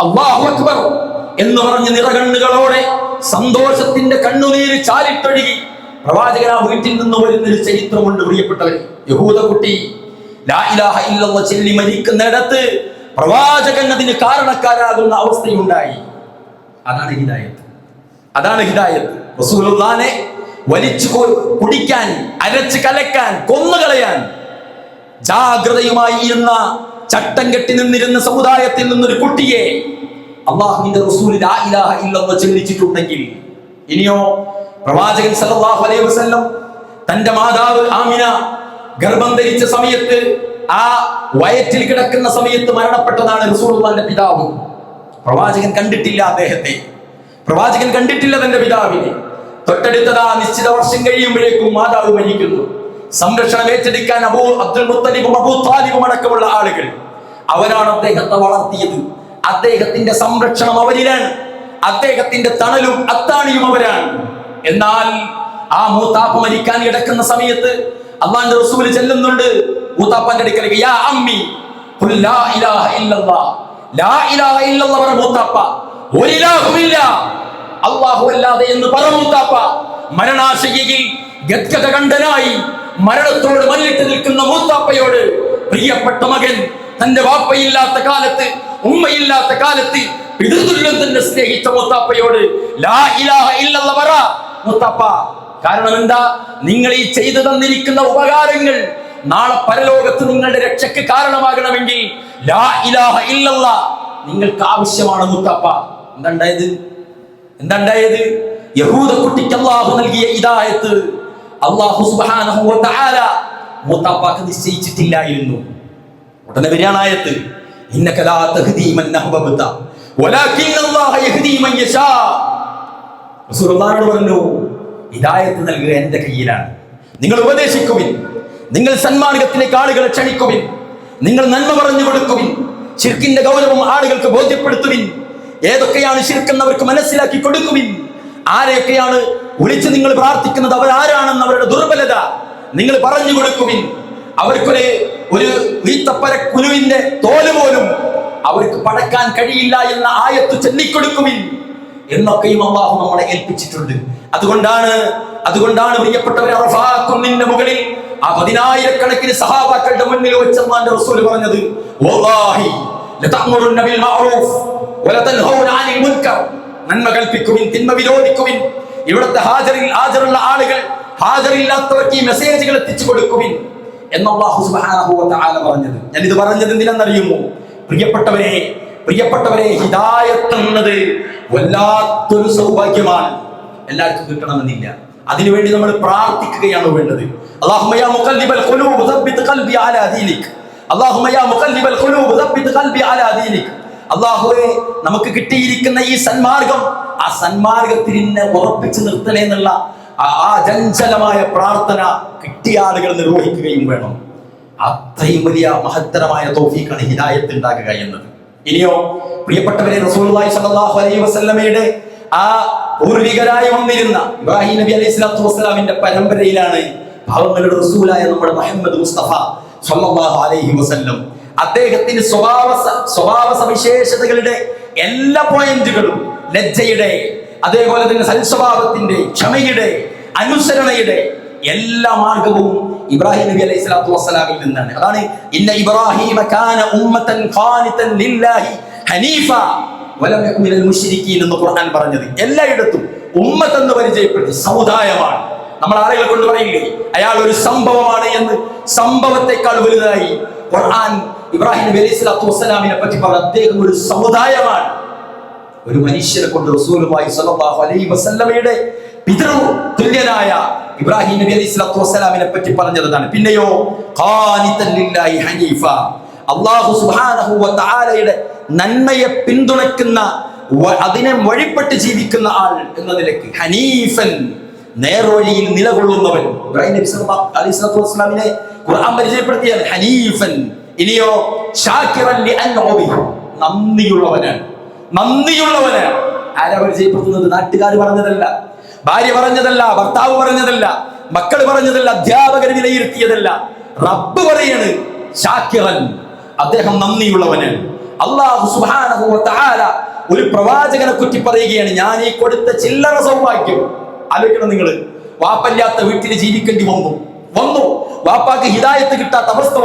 അല്ലാഹു അക്ബർ എന്ന് പറഞ്ഞ് നിറകണ്ണുകളോടെ സന്തോഷത്തിന്റെ കണ്ണുനീര് ചാലിട്ടൊഴുകി പ്രവാചകൻ ആ വീട്ടിൽ നിന്ന് വരുന്നൊരു ചരിത്രമുണ്ട്. പ്രിയപ്പെട്ടവരെ, യഹൂദ കുട്ടി ലാ ഇലാഹ ഇല്ലല്ലാഹ് ചൊല്ലി മരിക്കുന്നിടത്ത് പ്രവാചകൻ അതിന് കാരണക്കാരാകുന്ന അവസ്ഥയുണ്ടായി. അതാണ് ഹിദായത്ത്. അതാണ് ഹിദായത്ത്. റസൂലുള്ളാഹിനെ വലിച്ചു കുടിക്കാൻ, അരച്ച് കലക്കാൻ, കൊന്നുകളയാൻ ജാഗ്രതയുമായി ഇരുന്ന, ചട്ടം കെട്ടി നിന്നിരുന്ന സമുദായത്തിൽ നിന്നൊരു കുട്ടിയെ അല്ലാഹുവിന്റെ റസൂൽ ലാ ഇലാഹ ഇല്ലല്ലാഹ് ചൊല്ലിച്ചിട്ടുണ്ടെങ്കിൽ ഇനിയോ പ്രവാചകൻ സല്ലല്ലാഹു അലൈഹി വസല്ലം തന്റെ മാതാവ് ആമിന ഗർഭം ധരിച്ച സമയത്ത്, ആ വയറ്റിൽ കിടക്കുന്ന സമയത്ത് മരണപ്പെട്ടതാണ് റസൂലുള്ളാഹിന്റെ പിതാവ്. പ്രവാചകൻ കണ്ടിട്ടില്ല അദ്ദേഹത്തെ, പ്രവാചകൻ കണ്ടിട്ടില്ല തന്റെ പിതാവിനെ. തൊട്ടടുത്തതാ നിശ്ചിത വർഷം കഴിയുമ്പോഴേക്കും മാതാവ് മരിക്കുന്നു. സംരക്ഷണം ഏറ്റെടുക്കാൻ അബ്ദുൽ മുത്തലിബും അബൂ താലിബും അടക്കമുള്ള ആളുകൾ, അവരാണ് അദ്ദേഹത്തെ വളർത്തിയത്. അദ്ദേഹത്തിന്റെ സംരക്ഷണം അവരിലാണ്, അദ്ദേഹത്തിന്റെ തണലും അത്താണിയും അവരാണ്. എന്നാൽ ആ മൂത്താപ്പ മരിക്കാൻ കിടക്കുന്ന സമയത്ത് അള്ളാഹുവിന്റെ റസൂൽ ചെല്ലുന്നുണ്ട് മൂത്താപ്പന്റെ അടുക്കലേക്ക്. യാ അമ്മി ഖുൽ ലാ ഇലാഹ ഇല്ലല്ലാഹ്, ലാ ഇലാഹ ഇല്ലല്ലാഹ് പറ മൂത്താപ്പ, ഒരു ഇലാഹുമില്ല അല്ലാഹു അല്ലാതെ എന്ന് പറ മൂത്താപ്പ. മരണാശയ്യയിൽ ഗദ്ഗദകണ്ഠനായി മരണത്തോട് മല്ലിട്ട് നിൽക്കുന്ന മൂത്താപ്പയോട് പ്രിയപ്പെട്ട മകൻ തന്റെ വാപ്പയില്ലാത്ത കാലത്ത്, ഉമ്മയില്ലാത്ത കാലത്ത് പിതൃതുല്യം തന്നെ സ്നേഹിച്ച മൂത്താപ്പയോട് ലാ ഇലാഹ ഇല്ലല്ലാഹ് പറ മൂത്താപ്പ. കാരണം എന്താ? നിങ്ങൾ ഈ ചെയ്തു തന്നിരിക്കുന്ന ഉപകാരങ്ങൾ നാളെ പരലോകത്ത് നിങ്ങളുടെ രക്ഷയ്ക്ക് കാരണമാകണമെങ്കിൽ ലാ ഇലാഹ ഇല്ലല്ലാഹ് നിങ്ങൾക്ക് ആവശ്യമാണ് മൂത്താപ്പ. എന്താണ്ടായത്? യഹൂദ കുട്ടിക്ക് അല്ലാഹു നൽകിയ ഹിദായത്ത് അല്ലാഹു സുബ്ഹാനഹു വ തആല മൂത്താപ്പക്ക് നിശ്ചയിച്ചിട്ടില്ലായിരുന്നു. ഉടനെ വരികയാണ് ആയത്ത്, ഇന്നക ലാ തഹ്ദീ മൻ അഹ്ബബ്ത വലാകിൻ അല്ലാഹു യഹ്ദീ മൻ യശാ. റസൂലുള്ളാഹിയോട് പറഞ്ഞു, ഹിദായത്ത് നൽകുക എന്റെ കയ്യിലാണ്. നിങ്ങൾ ഉപദേശിക്കുവിൻ, നിങ്ങൾ സന്മാർഗത്തിലേക്ക് ആളുകളെ ക്ഷണിക്കുവിൻ, നിങ്ങൾ നന്മ പറഞ്ഞു കൊടുക്കുവിൻ, ശിർക്കിന്റെ ഗൗരവം ആളുകൾക്ക് ബോധ്യപ്പെടുത്തുവിൻ, ഏതൊക്കെയാണ് ശിർക്കെന്നവർക്ക് മനസ്സിലാക്കി കൊടുക്കുവിൻ, ആരെയൊക്കെയാണ് വിളിച്ച് നിങ്ങൾ പ്രാർത്ഥിക്കുന്നത് അവരാരാണെന്ന് അവരുടെ ദുർബലത നിങ്ങൾ പറഞ്ഞു കൊടുക്കുവിൻ, അവർക്കൊരു ഈത്തപ്പര കുരുവിന്റെ തോല് പോലും അവർക്ക് പടക്കാൻ കഴിയില്ല എന്ന ആയത്ത് ചൊല്ലിക്കൊടുക്കുവിൻ എന്നൊക്കെയും അല്ലാഹു നമ്മളെ ഏൽപ്പിച്ചിട്ടുണ്ട്. അതുകൊണ്ടാണ് പ്രിയപ്പെട്ടവരെ അറഫാ കുന്നിന്റെ മുകളിൽ ആ 10,000-കണക്കിന് സഹാബാക്കളുടെ മുന്നിൽ വെച്ച് അല്ലാഹുവിന്റെ റസൂൽ പറഞ്ഞത്, വല്ലാഹി ലതഅമുറുന്ന ബിൽ മഅറൂഫ് വലതൻഹൗന അനിൽ മുൻകർ, നന്മ കൽപ്പിക്കുവിൻ, തിന്മ വിരോധിക്കുവിൻ. ഇവിടുത്തെ ഹാജറുള്ള ആളുകൾ ഹാജറില്ലാത്തവർക്ക് ഈ മെസ്സേജുകൾ എത്തിച്ചു കൊടുക്കുവിൻ എന്ന് അല്ലാഹു സുബ്ഹാനഹു വ തആല പറഞ്ഞത്. ഞാൻ ഇത് പറഞ്ഞത് എന്തിനെന്നറിയുമോ? പ്രിയപ്പെട്ടവരെ ഹിദായത്ത് എന്നത് വല്ലാത്തൊരു സൗഭാഗ്യമാണ്. എല്ലാവർക്കും കിട്ടണമെന്നില്ല. അതിനുവേണ്ടി നമ്മൾ പ്രാർത്ഥിക്കുകയാണ് വേണ്ടത്. അല്ലാഹുമ്മ യാ മുഖല്ലിബൽ ഖുലൂബ് സബ്ബിത് ഖൽബി അലാ ദീനിക്, അല്ലാഹുമ്മ യാ മുഖല്ലിബൽ ഖുലൂബ് സബ്ബിത് ഖൽബി അലാ ദീനിക്. അല്ലാഹുവേ, നമുക്ക് കിട്ടിയിരിക്കുന്ന ഈ സന്മാർഗം, ആ സന്മാർഗത്തിൽ ഉറപ്പിച്ചു നിർത്തണേ എന്നുള്ള ആ ചഞ്ചലമായ പ്രാർത്ഥന കിട്ടിയ ആളുകൾ നിർവഹിക്കുകയും വേണം. അത്രയും വലിയ മഹത്തരമായ തൗഫീഖാണ് ഹിദായത്ത് ഉണ്ടാക്കുക എന്നത്. ഇനിയോ പ്രിയപ്പെട്ടവരെ, റസൂലുള്ളാഹി സ്വല്ലല്ലാഹു അലൈഹി വസല്ലമയുടെ ആ പൂർവികരായി വന്നിരുന്ന ഇബ്രാഹിം നബി അലൈഹി സ്വലാത്തു വസ്സലാമിന്റെ പരമ്പരയിലാണ് പാവങ്ങളുടെ റസൂലായ നമ്മുടെ മുഹമ്മദ് മുസ്തഫ സ്വല്ലല്ലാഹു അലൈഹി വസല്ലം. അദ്ദേഹത്തിന്റെ സ്വഭാവ സവിശേഷതകളുടെ എല്ലാ പോയിന്റുകളും, ലജ്ജയുടെ, അതേപോലെ തന്നെ സൽസ്വഭാവത്തിന്റെ, ക്ഷമയുടെ, അനുസരണയുടെ എല്ലാ മാർഗവും ഇബ്രാഹിം നബി അലൈഹി സ്വലാത്തു വസ്സലാമിൽ നിന്നാണ്. അതാണ് ഇന്ന ഇബ്രാഹിമ കാന ഉമ്മതൻ ഖാനിതൻ ലില്ലാഹി ഹനീഫ വലം യകുൻ മിനൽ മുശ്രിക്കീൻ എന്ന് ഖുർആൻ പറഞ്ഞത്. എല്ലായിടത്തും ഉമ്മത്ത് എന്ന് പരിചയപ്പെടുത്തി, സമുദായമാണ്. നമ്മൾ ആളുകളെ കൊണ്ട് പറയില്ലേ അയാൾ ഒരു സംഭവമാണ് എന്ന്, സംഭവത്തെക്കാൾ വലുതായി ഖുർആൻ ഇബ്രാഹിം നബി അലൈഹി സ്വലാത്തു വസ്സലാമിനെ പറ്റി പറഞ്ഞു. അദ്ദേഹം ഒരു സമുദായമാണ്. ഒരു മനുഷ്യനെ കൊണ്ട് റസൂലുള്ളാഹി സ്വല്ലല്ലാഹു അലൈഹി വസല്ലമയുടെ പിതൃ തുല്യനായ ഇബ്രാഹിം നബി അലൈഹി സ്വലാത്തു വസ്സലാമിനെ പറ്റി പറഞ്ഞതാണ്. പിന്നെയോ ഖാനിതൻ ലില്ലാഹി ഹനീഫ, അല്ലാഹു സുബ്ഹാനഹു വ തആലയുടെ നന്മയെ പിന്തുണയ്ക്കുന്ന, അതിനെ വഴിപ്പെട്ട് ജീവിക്കുന്ന ആൾ എന്ന നിലയ്ക്ക് ഹനീഫൻ, നേർവഴിയിൽ നിലകൊള്ളുന്നവൻ. ഇബ്രാഹിം നബി അലൈഹി സ്വലാത്തു വസ്സലാമിനെ ഖുർആൻ പരിചയപ്പെടുത്തിയാണ് ഹനീഫൻ. ഇനിയോ ഷാകിറൻ ലിഅൻഉമിഹി, നന്ദിയുള്ളവനാണ്. ആരാ പരിചയപ്പെടുത്തുന്നത്? നാട്ടുകാർ പറഞ്ഞതല്ല, ഭാര്യ പറഞ്ഞതല്ല, ഭർത്താവ് പറഞ്ഞതല്ല, മക്കൾ പറഞ്ഞതല്ല, അധ്യാപകർ വിലയിരുത്തിയതല്ല. റബ്ബ് പറയാണ് ഷാകിറൻ, അദ്ദേഹം നന്ദിയുള്ളവനാണ്. അല്ലാഹു സുബ്ഹാനഹു വ തആല ഒരു പ്രവാചകനെ കുറിച്ച് പറയുകയാണ്, ഞാൻ ഈ കൊടുത്ത ചില്ലറ സൗഭാഗ്യം. ആലോചിക്കണം നിങ്ങൾ, വാപ്പല്ലാത്ത വീട്ടിൽ ജീവിക്കേണ്ടി വന്നു, വാപ്പാക്ക് ഹിദായത്ത് കിട്ടാത്ത അവസ്ഥ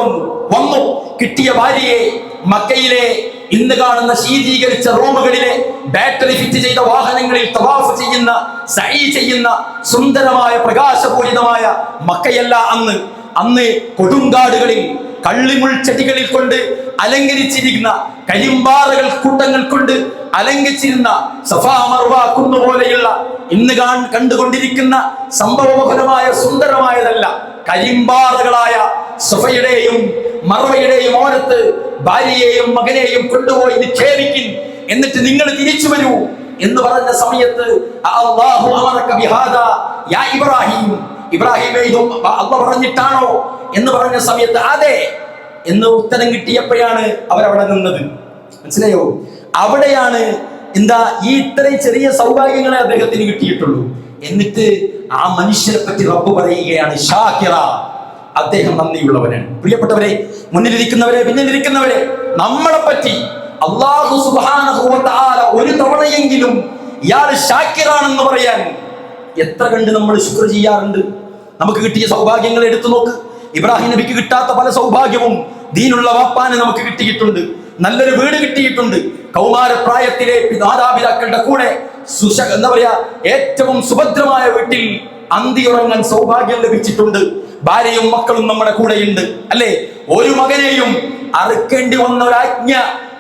വന്നു. കിട്ടിയ ഭാര്യയെ മക്കയിലെ ഇന്ന് കാണുന്ന ശീതീകരിച്ച റൂമുകളിലെ ബാറ്ററി ഫിറ്റ് ചെയ്ത വാഹനങ്ങളിൽ തവാഫ് ചെയ്യുന്ന, സഈ ചെയ്യുന്ന സുന്ദരമായ പ്രകാശപൂരിതമായ മക്കയല്ല അന്ന് കൊടുങ്കാടുകളിൽ കള്ളിമുൾ ചെടികളിൽ കൊണ്ട് അലങ്കരിച്ചിരിക്കുന്ന, കരിമ്പാറകൾ കൂട്ടങ്ങൾ കൊണ്ട് അലങ്കരിച്ചിരുന്ന സഫാ മർവ കുന്നുപോലെയുള്ള ഇന്ന് കണ്ടുകൊണ്ടിരിക്കുന്ന സംഭവബഹുലമായ സുന്ദരമായതല്ല, കരിമ്പാറകളായ സഫയുടെയും മർവയുടെയും ഓരത്ത് ഭാര്യയെയും മകനെയും കൊണ്ടുപോയി നിക്ഷേപിക്കും. എന്നിട്ട് നിങ്ങൾ തിരിച്ചു വരൂ, എന്ന് പറഞ്ഞ സമയത്ത് അല്ലാഹു അമറക ബിഹാദാ യാ ഇബ്രാഹിം, ഇബ്രാഹിമേ ഇത് അല്ലാഹു പറഞ്ഞിട്ടാണോ എന്ന് പറഞ്ഞ സമയത്ത് അതെ എന്ന് ഉത്തരം കിട്ടിയപ്പോഴാണ് അവരവിടെ നിന്നത്. മനസ്സിലായോ? അവിടെയാണ് എന്താ ഈ ഇത്രയും ചെറിയ സൗഭാഗ്യങ്ങളെ അദ്ദേഹത്തിന് കിട്ടിയിട്ടുള്ളൂ. എന്നിട്ട് ആ മനുഷ്യനെ പറ്റി റബ്ബ് പറയുകയാണ് ഷാക്കിറ, അദ്ദേഹം നന്ദിയുള്ളവനാണ്. പ്രിയപ്പെട്ടവരെ, മുന്നിലിരിക്കുന്നവരെ പിന്നിലിരിക്കുന്നവരെ, നമ്മളെ പറ്റി അല്ലാഹു സുബ്ഹാനഹു വ തആല ഒരു തവണയെങ്കിലും ഇയാൾ ഷാക്കിറാണെന്ന് പറയാൻ എത്ര കണ്ട് നമ്മൾ ശുക്ർ ചെയ്യാറുണ്ട്. നമുക്ക് കിട്ടിയ സൗഭാഗ്യങ്ങൾ എടുത്തു നോക്ക്. ഇബ്രാഹിം നബിക്ക് കിട്ടാത്ത പല സൗഭാഗ്യവും ദീനുള്ള വാപ്പാന് നമുക്ക് കിട്ടിയിട്ടുണ്ട്. നല്ലൊരു വീട് കിട്ടിയിട്ടുണ്ട്. കൗമാരപ്രായത്തിലെ മാതാപിതാക്കളുടെ കൂടെ എന്താ പറയാ ഏറ്റവും സുഭദ്രമായ വീട്ടിൽ അന്തിയുറങ്ങാൻ സൗഭാഗ്യം ലഭിച്ചിട്ടുണ്ട്. ഭാര്യയും മക്കളും നമ്മുടെ കൂടെയുണ്ട്, അല്ലെ? ഒരു മകനെയും അറുക്കേണ്ടി വന്ന ഒരാജ്ഞ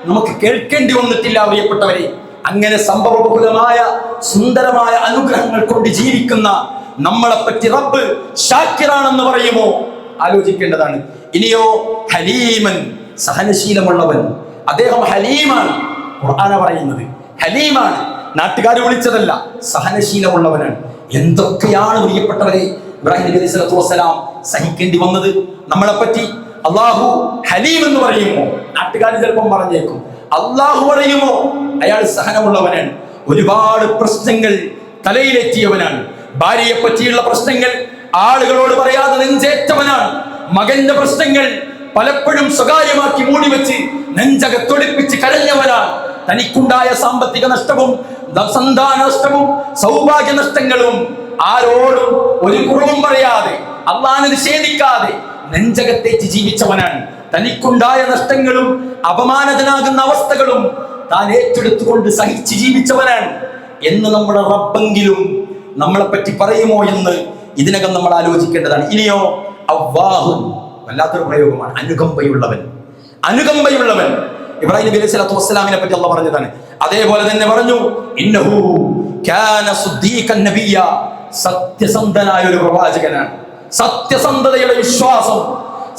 നമുക്ക് കേൾക്കേണ്ടി വന്നിട്ടില്ല. പ്രിയപ്പെട്ടവരെ, അങ്ങനെ സംഭവബഹുലമായ സുന്ദരമായ അനുഗ്രഹങ്ങൾ കൊണ്ട് ജീവിക്കുന്ന നമ്മളെ പറ്റി റബ്ബ് ഷാക്കിറാണെന്ന് പറയുമോ? ആലോചിക്കേണ്ടതാണ്. ഇനിയോ ഹലീമൻ, സഹനശീലമുള്ളവൻ, അദ്ദേഹം ഹലീമാണ്. ഖുർആന പറയുന്നത് ഹലീമാണ്, നാട്ടുകാർ വിളിച്ചതല്ല, സഹനശീലമുള്ളവനാണ്. എന്തൊക്കെയാണ് പ്രിയപ്പെട്ടവരെ ഇബ്രാഹിം നബി സ്വല്ലല്ലാഹു അലൈഹി വസല്ലം സഹിക്കേണ്ടി വന്നത് നമ്മളെ പറ്റി. അല്ലാഹു ഹലീം എന്ന് പറയുമോ? നാട്ടുകാർ ചിലപ്പം പറഞ്ഞേക്കും. അല്ലാഹു പറയുമോ? അയാൾ സഹനമുള്ളവനാണ്. ഒരുപാട് പ്രശ്നങ്ങൾ തലയിലെത്തിയവനാണ്. ഭാര്യയെ പറ്റിയുള്ള പ്രശ്നങ്ങൾ ആളുകളോട് പറയാതെ നെഞ്ചേറ്റവനാണ്. മകന്റെ പ്രശ്നങ്ങൾ പലപ്പോഴും സ്വകാര്യമാക്കി മൂടിവെച്ച് നെഞ്ചകത്തൊടിപ്പിച്ച് കരഞ്ഞവനാണ്. തനിക്കുണ്ടായ സാമ്പത്തിക നഷ്ടവും സന്താന നഷ്ടവും സൗഭാഗ്യ നഷ്ടങ്ങളും ആരോടും ഒരു കുറവും പറയാതെ അള്ളാഹനെ നിഷേധിക്കാതെ നെഞ്ചകത്തേക്ക് ജീവിച്ചവനാണ്. തനിക്കുണ്ടായ നഷ്ടങ്ങളും അപമാനജനാകുന്ന അവസ്ഥകളും താൻ ഏറ്റെടുത്തുകൊണ്ട് സഹിച്ച് ജീവിച്ചവനാണ് എന്ന് നമ്മുടെ റബ്ബെങ്കിലും നമ്മളെ പറ്റി പറയുമോ എന്ന് ഇതിനകം നമ്മൾ ആലോചിക്കേണ്ടതാണ്. ഇനിയോ അവ്വാഹുൻ, വല്ലാത്തൊരു പ്രയോഗമാണ്. അനുകമ്പയുള്ളവൻ, അനുകമ്പയുള്ളവൻ. ഇബ്രാഹിം നബി സ്വല്ലല്ലാഹു അലൈഹി വസല്ലമിനെ പറ്റി അല്ലാഹു പറഞ്ഞതാണ്. അതേപോലെ തന്നെ പറഞ്ഞു ഇന്നഹു കാന സുദ്ദീഖൻ നബിയ, സത്യസന്ധനായ ഒരു പ്രവാചകനാണ്. സത്യസന്ധതയുടെ വിശ്വാസം,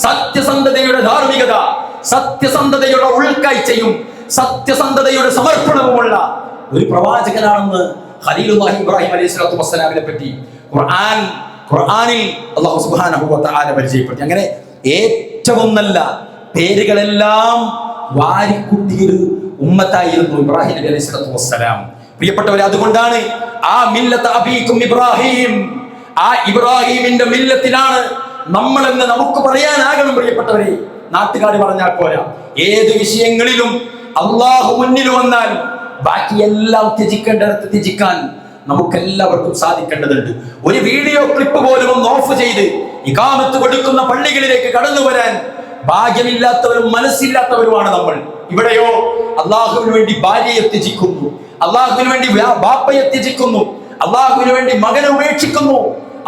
സത്യസന്ധതയുടെ ധാർമ്മികത, സത്യസന്ധതയുടെ ഉൾക്കാഴ്ചയും സത്യസന്ധതയുടെ സമർപ്പണവുമുള്ള ഒരു പ്രവാചകനാണെന്ന് ഖലീലുല്ലാഹി ഇബ്രാഹിം അലൈഹി സ്വലാത്തു വസ്സലാമിനെ പറ്റി ഖുർആനിൽ അല്ലാഹു സുബ്ഹാനഹു വ തആല പരിചയപ്പെടുത്തി. അങ്ങനെ ഏറ്റവും നല്ല പേരുകളെല്ലാം വാരിക്കുട്ടിയൊരു ഉമ്മത്തായിരുന്നു ഇബ്രാഹിം നബി അലൈഹി സ്വലാത്തു വസ്സലാം. പ്രിയപ്പെട്ടവരെ, അതുകൊണ്ടാണ് ആ മില്ലത്ത് അബീക്കും ഇബ്രാഹിം, ആ ഇബ്രാഹിമിന്റെ മില്ലത്തിലാണ് നമ്മളെന്ന് നമുക്ക് പറയാനാകണം. പ്രിയപ്പെട്ടവരെ, നാട്ടുകാർ പറഞ്ഞാൽ പോരാ. ഏത് വിഷയങ്ങളിലും അള്ളാഹു മുന്നിൽ വന്നാൽ ബാക്കിയെല്ലാം ത്യജിക്കേണ്ടടുത്ത് ത്യജിക്കാൻ നമുക്കെല്ലാവർക്കും സാധിക്കേണ്ടതുണ്ട്. ഒരു വീഡിയോ ക്ലിപ്പ് പോലും ഒന്ന് ഓഫ് ചെയ്ത് ഇഖാമത്ത് കൊടുക്കുന്ന പള്ളികളിലേക്ക് കടന്നു വരാൻ ഭാഗ്യമില്ലാത്തവരും മനസ്സില്ലാത്തവരുമാണ് നമ്മൾ. ഇവിടെയോ അള്ളാഹുവിന് വേണ്ടി ഭാര്യയെ ത്യജിക്കുന്നു, അള്ളാഹുവിന് വേണ്ടി ബാപ്പയെ ത്യജിക്കുന്നു, അള്ളാഹുവിന് വേണ്ടി മകനെ ഉപേക്ഷിക്കുന്നു,